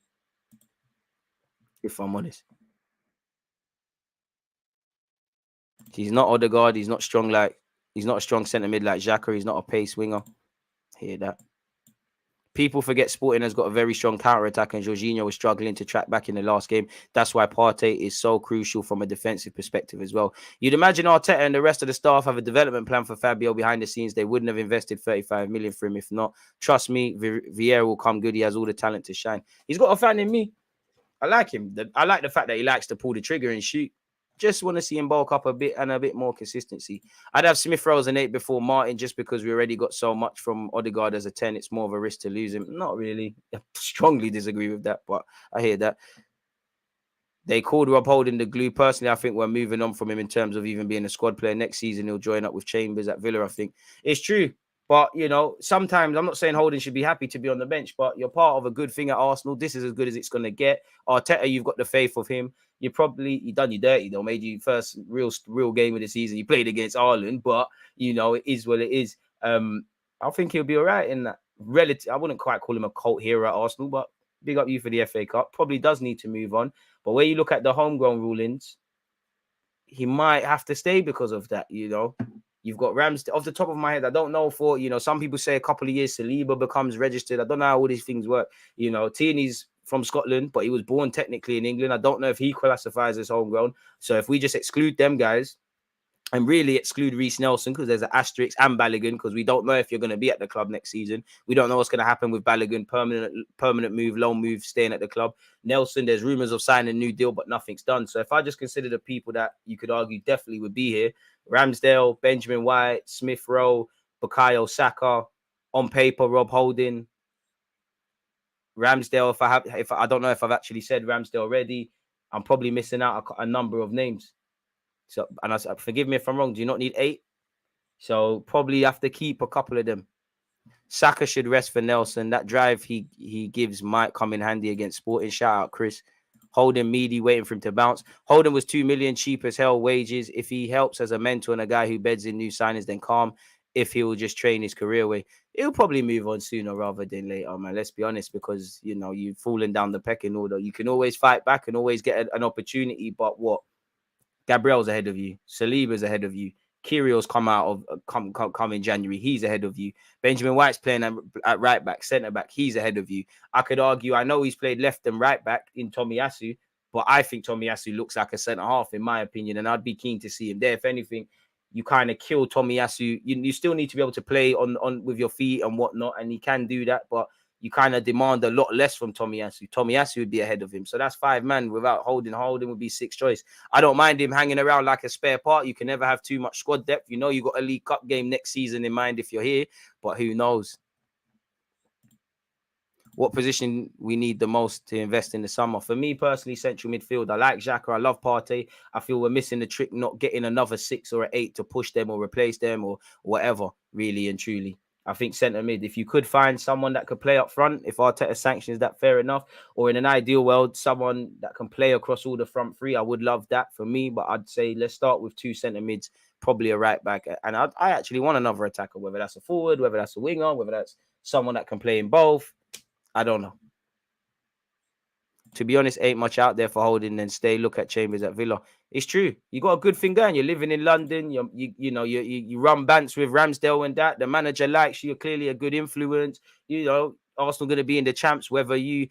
if I'm honest. He's not Odegaard. He's not a strong centre mid like Xhaka. He's not a pace winger. Hear that. People forget Sporting has got a very strong counter-attack and Jorginho was struggling to track back in the last game. That's why Partey is so crucial from a defensive perspective as well. You'd imagine Arteta and the rest of the staff have a development plan for Fabio behind the scenes. They wouldn't have invested 35 million for him if not. Trust me, Vieira will come good. He has all the talent to shine. He's got a fan in me. I like him. I like the fact that he likes to pull the trigger and shoot. Just want to see him bulk up a bit and a bit more consistency. I'd have Smith Rowe as an 8 before Martin just because we already got so much from Odegaard as a 10. It's more of a risk to lose him. Not really. I strongly disagree with that, but I hear that. They called Rob Holding the glue. Personally, I think we're moving on from him in terms of even being a squad player. Next season, he'll join up with Chambers at Villa, I think. It's true. But, sometimes I'm not saying Holding should be happy to be on the bench, but you're part of a good thing at Arsenal. This is as good as it's going to get. Arteta, you've got the faith of him. You done you dirty, though. Made you first real game of the season. You played against Ireland, but, it is what it is. I think he'll be all right in that. I wouldn't quite call him a cult hero at Arsenal, but big up you for the FA Cup. Probably does need to move on. But where you look at the homegrown rulings, he might have to stay because of that, You You've got Ramsdale. Off the top of my head, I don't know for, some people say a couple of years Saliba becomes registered. I don't know how all these things work. Tierney's from Scotland, but he was born technically in England. I don't know if he classifies as homegrown. So if we just exclude them guys and really exclude Reece Nelson, because there's an asterisk, and Balogun, because we don't know if you're going to be at the club next season. We don't know what's going to happen with Balogun, permanent move, loan move, staying at the club. Nelson, there's rumours of signing a new deal, but nothing's done. So if I just consider the people that you could argue definitely would be here, Ramsdale, Benjamin White, Smith Rowe, Bukayo Saka, on paper, Rob Holding, Ramsdale. If I don't know if I've actually said Ramsdale already, I'm probably missing out a number of names. So, and forgive me if I'm wrong. Do you not need 8? So probably have to keep a couple of them. Saka should rest for Nelson. That drive he gives might come in handy against Sporting. Shout out Chris. Holden Meady waiting for him to bounce. Holden was 2 million, cheap as hell wages. If he helps as a mentor and a guy who beds in new signings, then calm. If he will just train his career away, he'll probably move on sooner rather than later, man. Let's be honest, because you've fallen down the pecking order. You can always fight back and always get an opportunity, but what? Gabriel's ahead of you. Saliba's ahead of you. Kyrgios come in January. He's ahead of you. Benjamin White's playing at right back, centre back. He's ahead of you. I could argue. I know he's played left and right back in Tomiyasu, but I think Tomiyasu looks like a centre half in my opinion, and I'd be keen to see him there. If anything, you kind of kill Tomiyasu. You still need to be able to play on with your feet and whatnot, and he can do that, but you kind of demand a lot less from Tomiyasu. Tomiyasu would be ahead of him. So that's 5 man without Holding. Holding would be 6th choice. I don't mind him hanging around like a spare part. You can never have too much squad depth. You got a League Cup game next season in mind if you're here, but who knows? What position we need the most to invest in the summer? For me personally, central midfield. I like Xhaka. I love Partey. I feel we're missing the trick, not getting another 6 or 8 to push them or replace them or whatever, really and truly. I think centre mid, if you could find someone that could play up front, if Arteta sanctions that, fair enough. Or in an ideal world, someone that can play across all the front 3, I would love that for me. But I'd say let's start with 2 centre mids, probably a right back. And I actually want another attacker, whether that's a forward, whether that's a winger, whether that's someone that can play in both. I don't know. To be honest, ain't much out there for Holding and stay. Look at Chambers at Villa. It's true. You got a good thing going. You're living in London. You run bants with Ramsdale and that. The manager likes you. You're clearly a good influence. Arsenal going to be in the champs. Whether you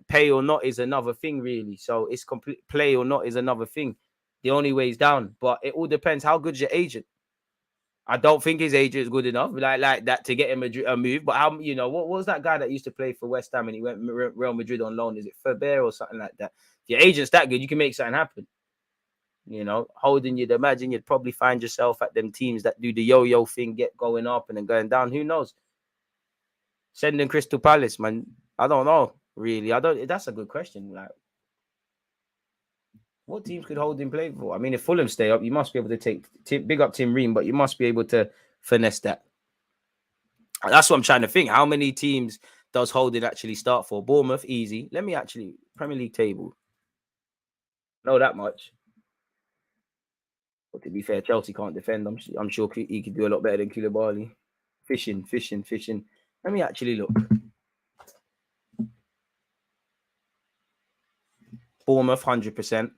pay or not is another thing, really. So it's complete play or not is another thing. The only way is down. But it all depends. How good's your agent? I don't think his agent is good enough like that to get him a move. But how what was that guy that used to play for West Ham and he went Real Madrid on loan? Is it Faber or something like that? If your agent's that good, you can make something happen. Holding, you'd imagine you'd probably find yourself at them teams that do the yo-yo thing, get going up and then going down. Who knows? Sending Crystal Palace, man. I don't know, really. That's a good question. Like, what teams could Holding play for? I mean, if Fulham stay up, you must be able to big up Tim Ream, but you must be able to finesse that. That's what I'm trying to think. How many teams does Holding actually start for? Bournemouth, easy. Let me actually, Premier League table. Know that much. But to be fair, Chelsea can't defend. I'm sure he could do a lot better than Koulibaly. Fishing. Let me actually look. Bournemouth, 100%.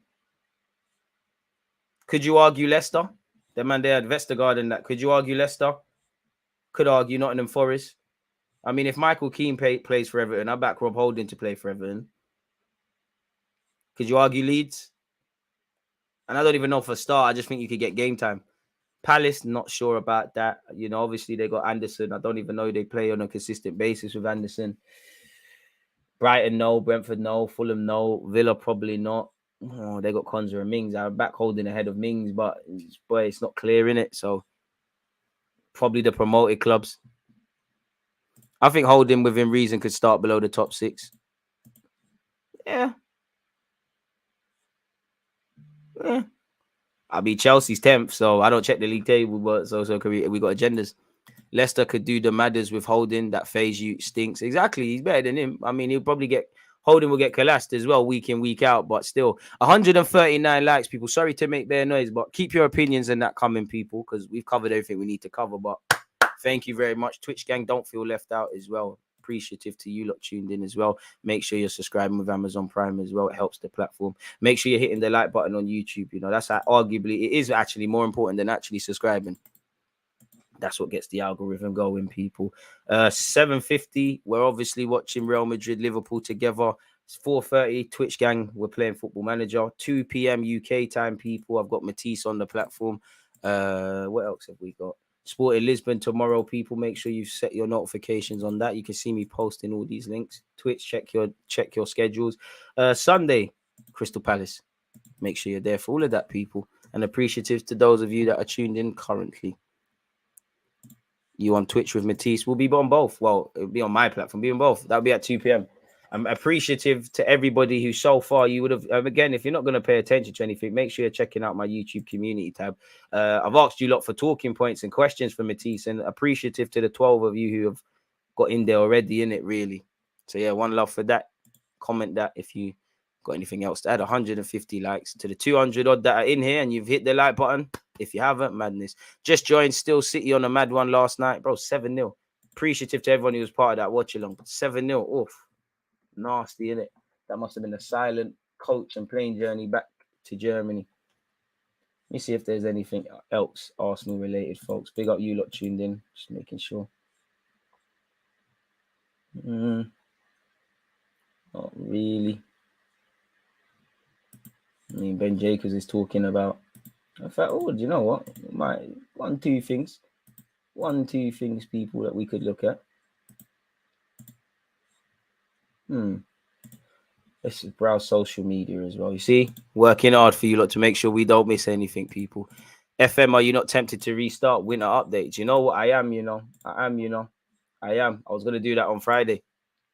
Could you argue Leicester? The man they had Vestergaard and that. Could you argue Leicester? Could argue Nottingham Forest. I mean, if Michael Keane plays for Everton, I back Rob Holding to play for Everton. Could you argue Leeds? And I don't even know for a start. I just think you could get game time. Palace, not sure about that. Obviously they got Anderson. I don't even know they play on a consistent basis with Anderson. Brighton, no. Brentford, no. Fulham, no. Villa, probably not. Oh, they got Konza and Mings. I'm back Holding ahead of Mings, but it's not clear in it. So probably the promoted clubs. I think Holding within reason could start below the top 6. Yeah. I'll be Chelsea's 10th, so I don't check the league table, but so we got agendas. Leicester could do the matters with Holding. That phase you stinks. Exactly. He's better than him. I mean, he'll probably Holding will get collapsed as well week in, week out, but still 139 likes, people. Sorry to make their noise, but keep your opinions in that coming, people, because we've covered everything we need to cover. But thank you very much. Twitch gang, don't feel left out as well. Appreciative to you lot tuned in as well. Make sure you're subscribing with Amazon Prime as well. It helps the platform. Make sure you're hitting the like button on YouTube. That's how arguably it is actually more important than actually subscribing. That's what gets the algorithm going, people. 7:50, we're obviously watching Real Madrid, Liverpool together. It's 4:30, Twitch gang, we're playing Football Manager. 2 p.m. UK time, people. I've got Matisse on the platform. What else have we got? Sporting Lisbon tomorrow, people. Make sure you set your notifications on that. You can see me posting all these links. Twitch, check your schedules. Sunday, Crystal Palace. Make sure you're there for all of that, people. And appreciative to those of you that are tuned in currently. You on Twitch with Matisse. We'll be on both. Well, it'll be on my platform. Be on both. That'll be at 2 p.m. I'm appreciative to everybody who so far you would have. Again, if you're not going to pay attention to anything, make sure you're checking out my YouTube community tab. I've asked you a lot for talking points and questions for Matisse, and appreciative to the 12 of you who have got in there already, in it, really. So yeah, one love for that. Comment that if you got anything else to add. 150 likes to the 200 odd that are in here, and you've hit the like button. If you haven't, madness. Just joined Still City on a mad one last night, bro. 7-0. Appreciative to everyone who was part of that watch along. 7-0. Oof. Nasty, innit? That must have been a silent coach and plane journey back to Germany. Let me see if there's anything else Arsenal related, folks. Big up you lot tuned in. Just making sure. Not really. I mean, Ben Jacobs is talking about. In fact, do you know what? One, two things, people that we could look at. Let's browse social media as well. You see, working hard for you lot to make sure we don't miss anything, people. FM, are you not tempted to restart winter updates? You know what? I am. I am. I was gonna do that on Friday.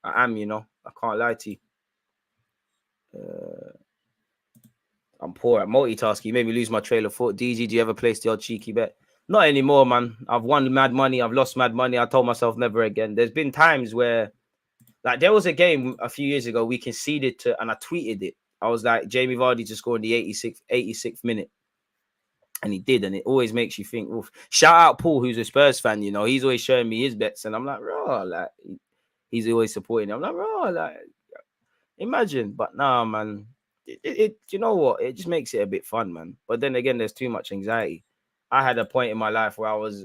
I am. I can't lie to you. I'm poor at multitasking. You made me lose my trail of thought. DG, do you ever place the odd cheeky bet? Not anymore, man. I've won mad money. I've lost mad money. I told myself never again. There's been times where, like, there was a game a few years ago we conceded to, and I tweeted it. I was like, Jamie Vardy to score in the 86th minute. And he did, and it always makes you think, oof. Shout out Paul, who's a Spurs fan, he's always showing me his bets, and I'm like, raw, like, he's always supporting him. I'm like, raw, like, imagine. But nah, man. You know what? It just makes it a bit fun, man. But then again, there's too much anxiety. I had a point in my life where I was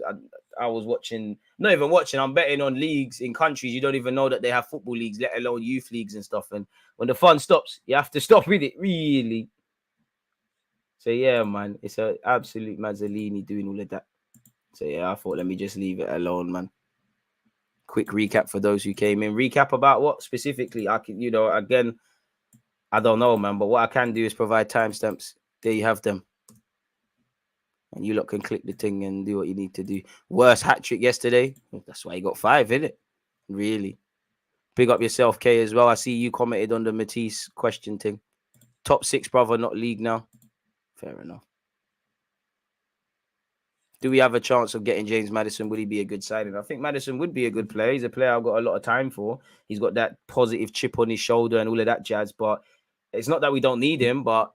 watching, not even watching, I'm betting on leagues in countries you don't even know that they have football leagues, let alone youth leagues and stuff. And when the fun stops, you have to stop with it, really. So yeah, man, it's an absolute Mazzolini doing all of that. So yeah, I thought, let me just leave it alone, man. Quick recap for those who came in. Recap about what specifically? I can, again, I don't know, man, but what I can do is provide timestamps. There you have them. And you lot can click the thing and do what you need to do. Worst hat trick yesterday. That's why you got 5, innit? Really. Big up yourself, Kay, as well. I see you commented on the Matisse question thing. Top 6, brother, not league now. Fair enough. Do we have a chance of getting James Maddison? Would he be a good signing? I think Maddison would be a good player. He's a player I've got a lot of time for. He's got that positive chip on his shoulder and all of that jazz. But it's not that we don't need him, but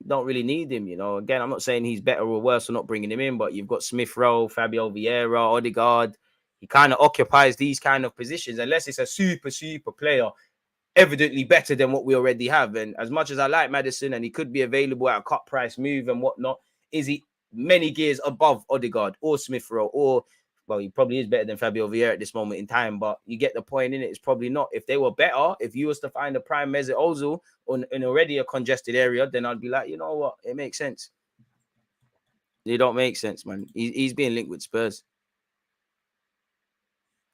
don't really need him, Again, I'm not saying he's better or worse for not bringing him in, but you've got Smith Rowe, Fabio Vieira, Odegaard. He kind of occupies these kind of positions, unless it's a super, super player, evidently better than what we already have. And as much as I like Maddison and he could be available at a cut price move and whatnot, is he many gears above Odegaard or Smith Rowe or, well, he probably is better than Fabio Vieira at this moment in time, but you get the point in it. It's probably not. If they were better, if you was to find a prime Mesut Ozil in already a congested area, then I'd be like, you know what? It makes sense. It don't make sense, man. He's being linked with Spurs.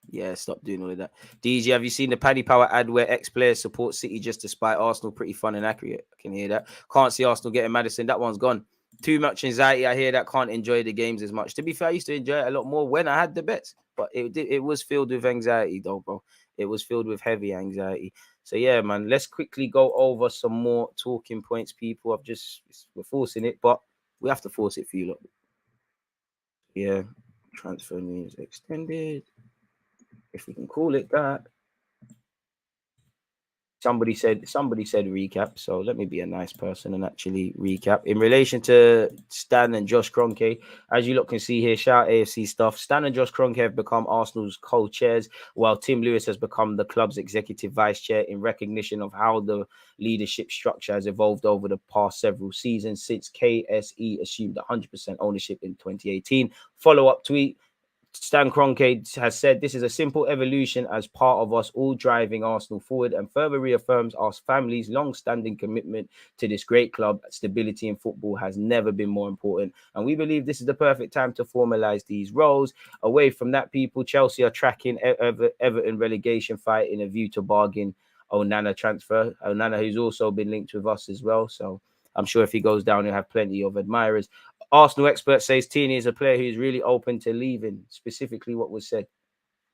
Yeah, stop doing all of that. DG, have you seen the Paddy Power ad where ex-players support City just to spite Arsenal? Pretty fun and accurate. I can hear that. Can't see Arsenal getting Maddison. That one's gone. Too much anxiety. I hear that. Can't enjoy the games as much. To be fair, I used to enjoy it a lot more when I had the bets, but it was filled with anxiety, though, bro. It was filled with heavy anxiety. So yeah, man. Let's quickly go over some more talking points, people. We're forcing it, but we have to force it for you, look. Yeah, transfer news extended, if we can call it that. Somebody said recap, so let me be a nice person and actually recap. In relation to Stan and Josh Kroenke, as you lot can see here, shout AFC stuff. Stan and Josh Kroenke have become Arsenal's co-chairs, while Tim Lewis has become the club's executive vice chair in recognition of how the leadership structure has evolved over the past several seasons since KSE assumed 100% ownership in 2018. Follow-up tweet. Stan Kroenke has said this is a simple evolution as part of us all driving Arsenal forward and further reaffirms our family's long-standing commitment to this great club. Stability in football has never been more important, and we believe this is the perfect time to formalise these roles. Away from that, people, Chelsea are tracking Everton relegation fight in a view to bargain Onana transfer. Onana, who's also been linked with us as well, so I'm sure if he goes down, he'll have plenty of admirers. Arsenal expert says Tierney is a player who's really open to leaving. Specifically, what was said.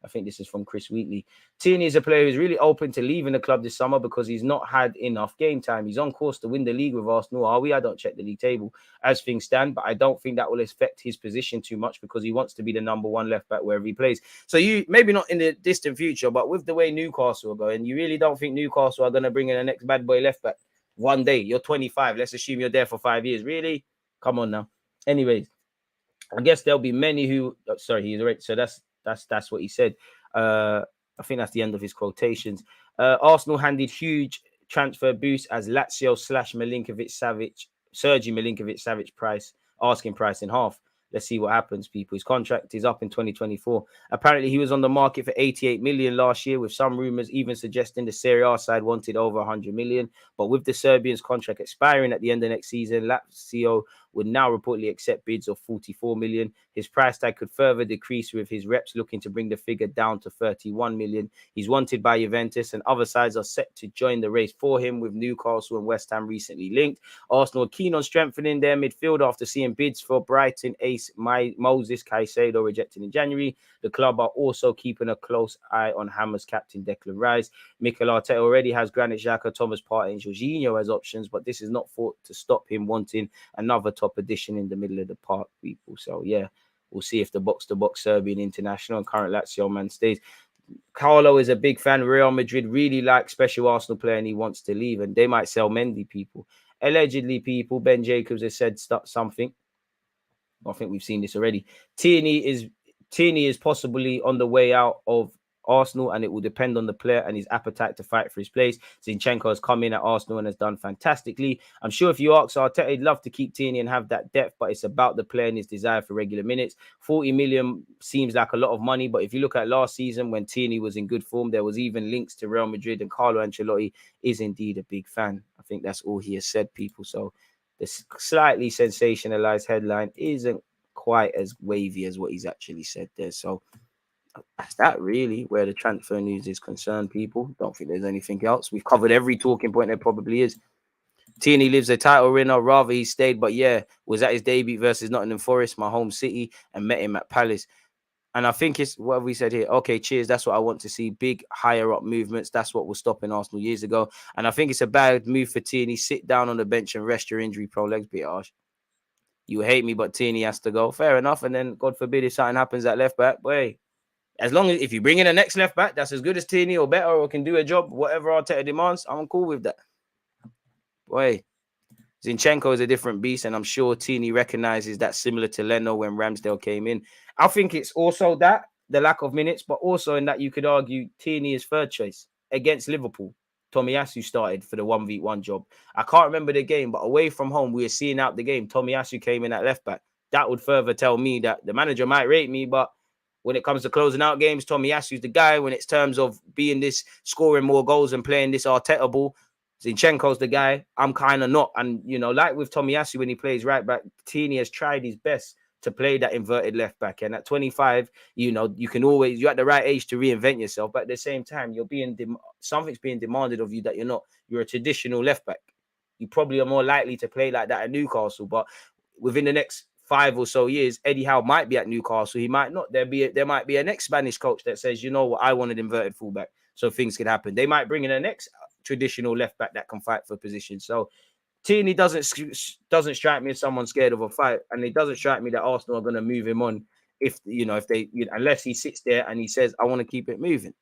I think this is from Chris Wheatley. Tierney is a player who's really open to leaving the club this summer because he's not had enough game time. He's on course to win the league with Arsenal. Are we? I don't check the league table as things stand, but I don't think that will affect his position too much because he wants to be the number one left back wherever he plays. So you maybe not in the distant future, but with the way Newcastle are going, you really don't think Newcastle are going to bring in the next bad boy left back one day? You're 25. Let's assume you're there for 5 years. Really? Come on now. Anyways, I guess there'll be many who. Sorry, he's right. So that's what he said. I think that's the end of his quotations. Arsenal handed huge transfer boost as Lazio slash Sergi Milinkovic-Savic asking price in half. Let's see what happens, people. His contract is up in 2024. Apparently, he was on the market for 88 million last year, with some rumors even suggesting the Serie A side wanted over 100 million. But with the Serbian's contract expiring at the end of next season, Lazio would now reportedly accept bids of 44 million. His price tag could further decrease, with his reps looking to bring the figure down to 31 million. He's wanted by Juventus, and other sides are set to join the race for him, with Newcastle and West Ham recently linked. Arsenal are keen on strengthening their midfield after seeing bids for Brighton ace Moses Caicedo rejected in January. The club are also keeping a close eye on Hammers captain Declan Rice. Mikel Arteta already has Granit Xhaka, Thomas Partey and Jorginho as options, but this is not thought to stop him wanting another top addition in the middle of the park, people. So yeah, we'll see if the box-to-box Serbian international and current Lazio man stays. Carlo is a big fan. Real Madrid really like special Arsenal player and he wants to leave, and they might sell Mendy, people. Allegedly, people, Ben Jacobs has said something. I think we've seen this already. Tierney is possibly on the way out of Arsenal, and it will depend on the player and his appetite to fight for his place. Zinchenko has come in at Arsenal and has done fantastically. I'm sure if you ask Arteta, he'd love to keep Tierney and have that depth, but it's about the player and his desire for regular minutes. 40 million seems like a lot of money, but if you look at last season when Tierney was in good form, there was even links to Real Madrid, and Carlo Ancelotti is indeed a big fan. I think that's all he has said, people. So the slightly sensationalized headline isn't quite as wavy as what he's actually said there. So that's that really where the transfer news is concerned, people. Don't think there's anything else. We've covered every talking point there probably is. Tierney lives a title winner. Rather he stayed, but yeah, was at his debut versus Nottingham Forest, my home city, and met him at Palace. And I think it's what have we said here. Okay, cheers. That's what I want to see. Big higher up movements. That's what was stopping Arsenal years ago. And I think it's a bad move for Tierney. Sit down on the bench and rest your injury prone legs, bit harsh. You hate me, but Tierney has to go. Fair enough. And then God forbid if something happens at left back, boy. As long as if you bring in a next left back that's as good as Tierney or better or can do a job, whatever Arteta demands, I'm cool with that. Boy, Zinchenko is a different beast, and I'm sure Tierney recognizes that, similar to Leno when Ramsdale came in. I think it's also that, the lack of minutes, but also in that you could argue Tierney is third choice against Liverpool. Tomiyasu started for the 1v1 job. I can't remember the game, but away from home, we were seeing out the game. Tomiyasu came in at left back. That would further tell me that the manager might rate me, but when it comes to closing out games, Tomiyasu's the guy. When it's terms of being this, scoring more goals and playing this Arteta ball, Zinchenko's the guy. I'm kind of not. And, you know, like with Tomiyasu when he plays right back, Tierney has tried his best to play that inverted left back. And at 25, you know, you can always, you're at the right age to reinvent yourself. But at the same time, something's being demanded of you that you're a traditional left back. You probably are more likely to play like that at Newcastle. But within the next 5 or so years, Eddie Howe might be at Newcastle. He might not. There might be a next Spanish coach that says, you know what, I want an inverted fullback. So things could happen. They might bring in a next traditional left back that can fight for position. So Tierney doesn't strike me as someone scared of a fight, and it doesn't strike me that Arsenal are going to move him on unless he sits there and he says, I want to keep it moving.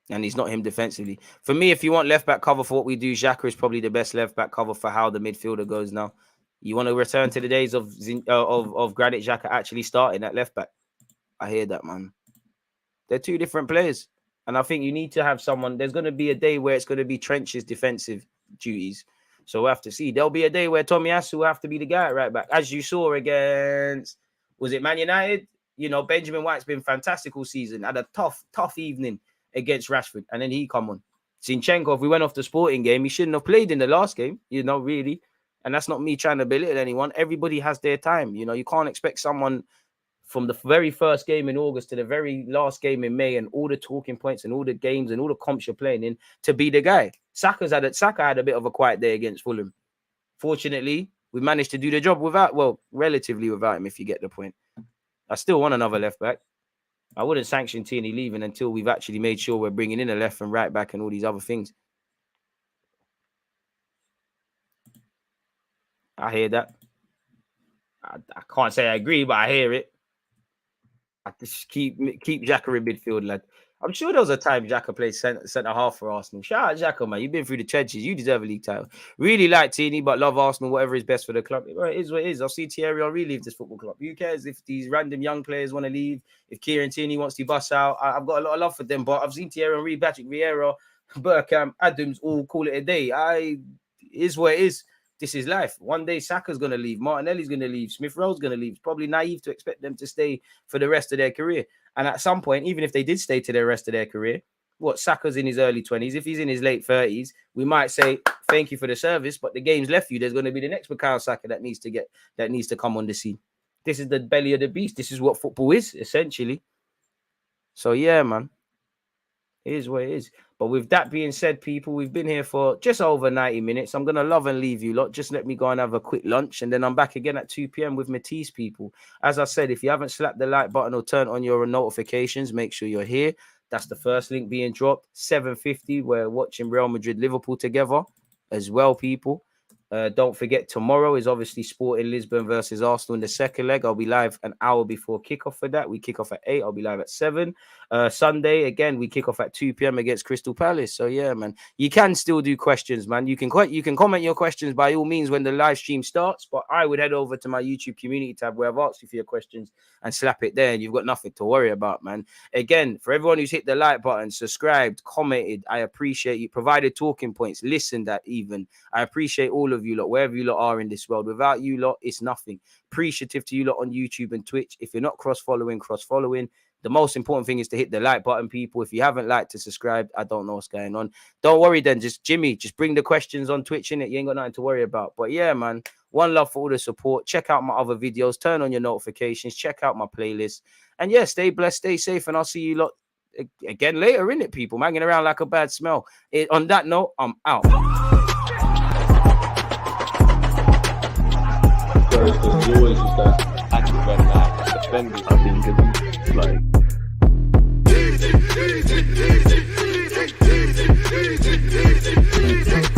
And he's not him defensively. For me, if you want left back cover for what we do, Xhaka is probably the best left back cover for how the midfielder goes now. You want to return to the days of Granit Xhaka actually starting at left back. I hear that, man. They're two different players. And I think you need to have someone. There's going to be a day where it's going to be Trench's defensive duties. So we'll have to see. There'll be a day where Tomiyasu will have to be the guy at right back, as you saw against, was it Man United? You know, Benjamin White's been fantastic all season. Had a tough evening against Rashford, and then he come on. Zinchenko, if we went off the Sporting game, he shouldn't have played in the last game, you know, really. And that's not me trying to belittle anyone. Everybody has their time. You know, you can't expect someone from the very first game in August to the very last game in May and all the talking points and all the games and all the comps you're playing in to be the guy. Saka had a bit of a quiet day against Fulham. Fortunately, we managed to do the job relatively without him, if you get the point. I still want another left back. I wouldn't sanction Tierney leaving until we've actually made sure we're bringing in a left and right back and all these other things. I hear that. I can't say I agree, but I hear it. I just keep Xhaka in midfield, lad. I'm sure there was a time Xhaka played centre half for Arsenal. Shout out Xhaka, man. You've been through the trenches. You deserve a league title. Really like Tierney, but love Arsenal. Whatever is best for the club. It is what it is. I'll see Thierry Henry leave this football club. Who cares if these random young players want to leave? If Kieran Tierney wants to bust out, I've got a lot of love for them. But I've seen Thierry Henry, Patrick Vieira, Bergkamp, Adams all call it a day. It is what it is. This is life. One day Saka's going to leave. Martinelli's going to leave. Smith Rowe's going to leave. It's probably naive to expect them to stay for the rest of their career. And at some point, even if they did stay to the rest of their career, Saka's in his early 20s. If he's in his late 30s, we might say, thank you for the service, but the game's left you. There's going to be the next Bukayo Saka that needs to come on the scene. This is the belly of the beast. This is what football is, essentially. So, yeah, man. It is what it is. But with that being said, people, we've been here for just over 90 minutes. I'm going to love and leave you lot. Just let me go and have a quick lunch. And then I'm back again at 2 p.m. with Matisse, people. As I said, if you haven't slapped the like button or turned on your notifications, make sure you're here. That's the first link being dropped. 7:50, we're watching Real Madrid-Liverpool together as well, people. Don't forget, tomorrow is obviously Sporting Lisbon versus Arsenal in the second leg. I'll be live an hour before kickoff for that. We kick off at 8. I'll be live at 7. Sunday, again, we kick off at 2 p.m. against Crystal Palace. So, yeah, man, you can still do questions, man. You can comment your questions by all means when the live stream starts. But I would head over to my YouTube community tab where I've asked you for your questions and slap it there. And you've got nothing to worry about, man. Again, for everyone who's hit the like button, subscribed, commented, I appreciate you. Provided talking points, listened at even. I appreciate all of you lot, wherever you lot are in this world. Without you lot, it's nothing. Appreciative to you lot on YouTube and Twitch. If you're not cross-following. The most important thing is to hit the like button, people. If you haven't liked to subscribe, I don't know what's going on. Don't worry then. Just bring the questions on Twitch, innit? You ain't got nothing to worry about. But yeah, man, one love for all the support. Check out my other videos. Turn on your notifications. Check out my playlist. And yeah, stay blessed, stay safe, and I'll see you lot again later, innit, people? I'm hanging around like a bad smell. On that note, I'm out. There's always just that active red flag defending. I think it's like. Easy, easy, easy, easy, easy, easy, easy, easy.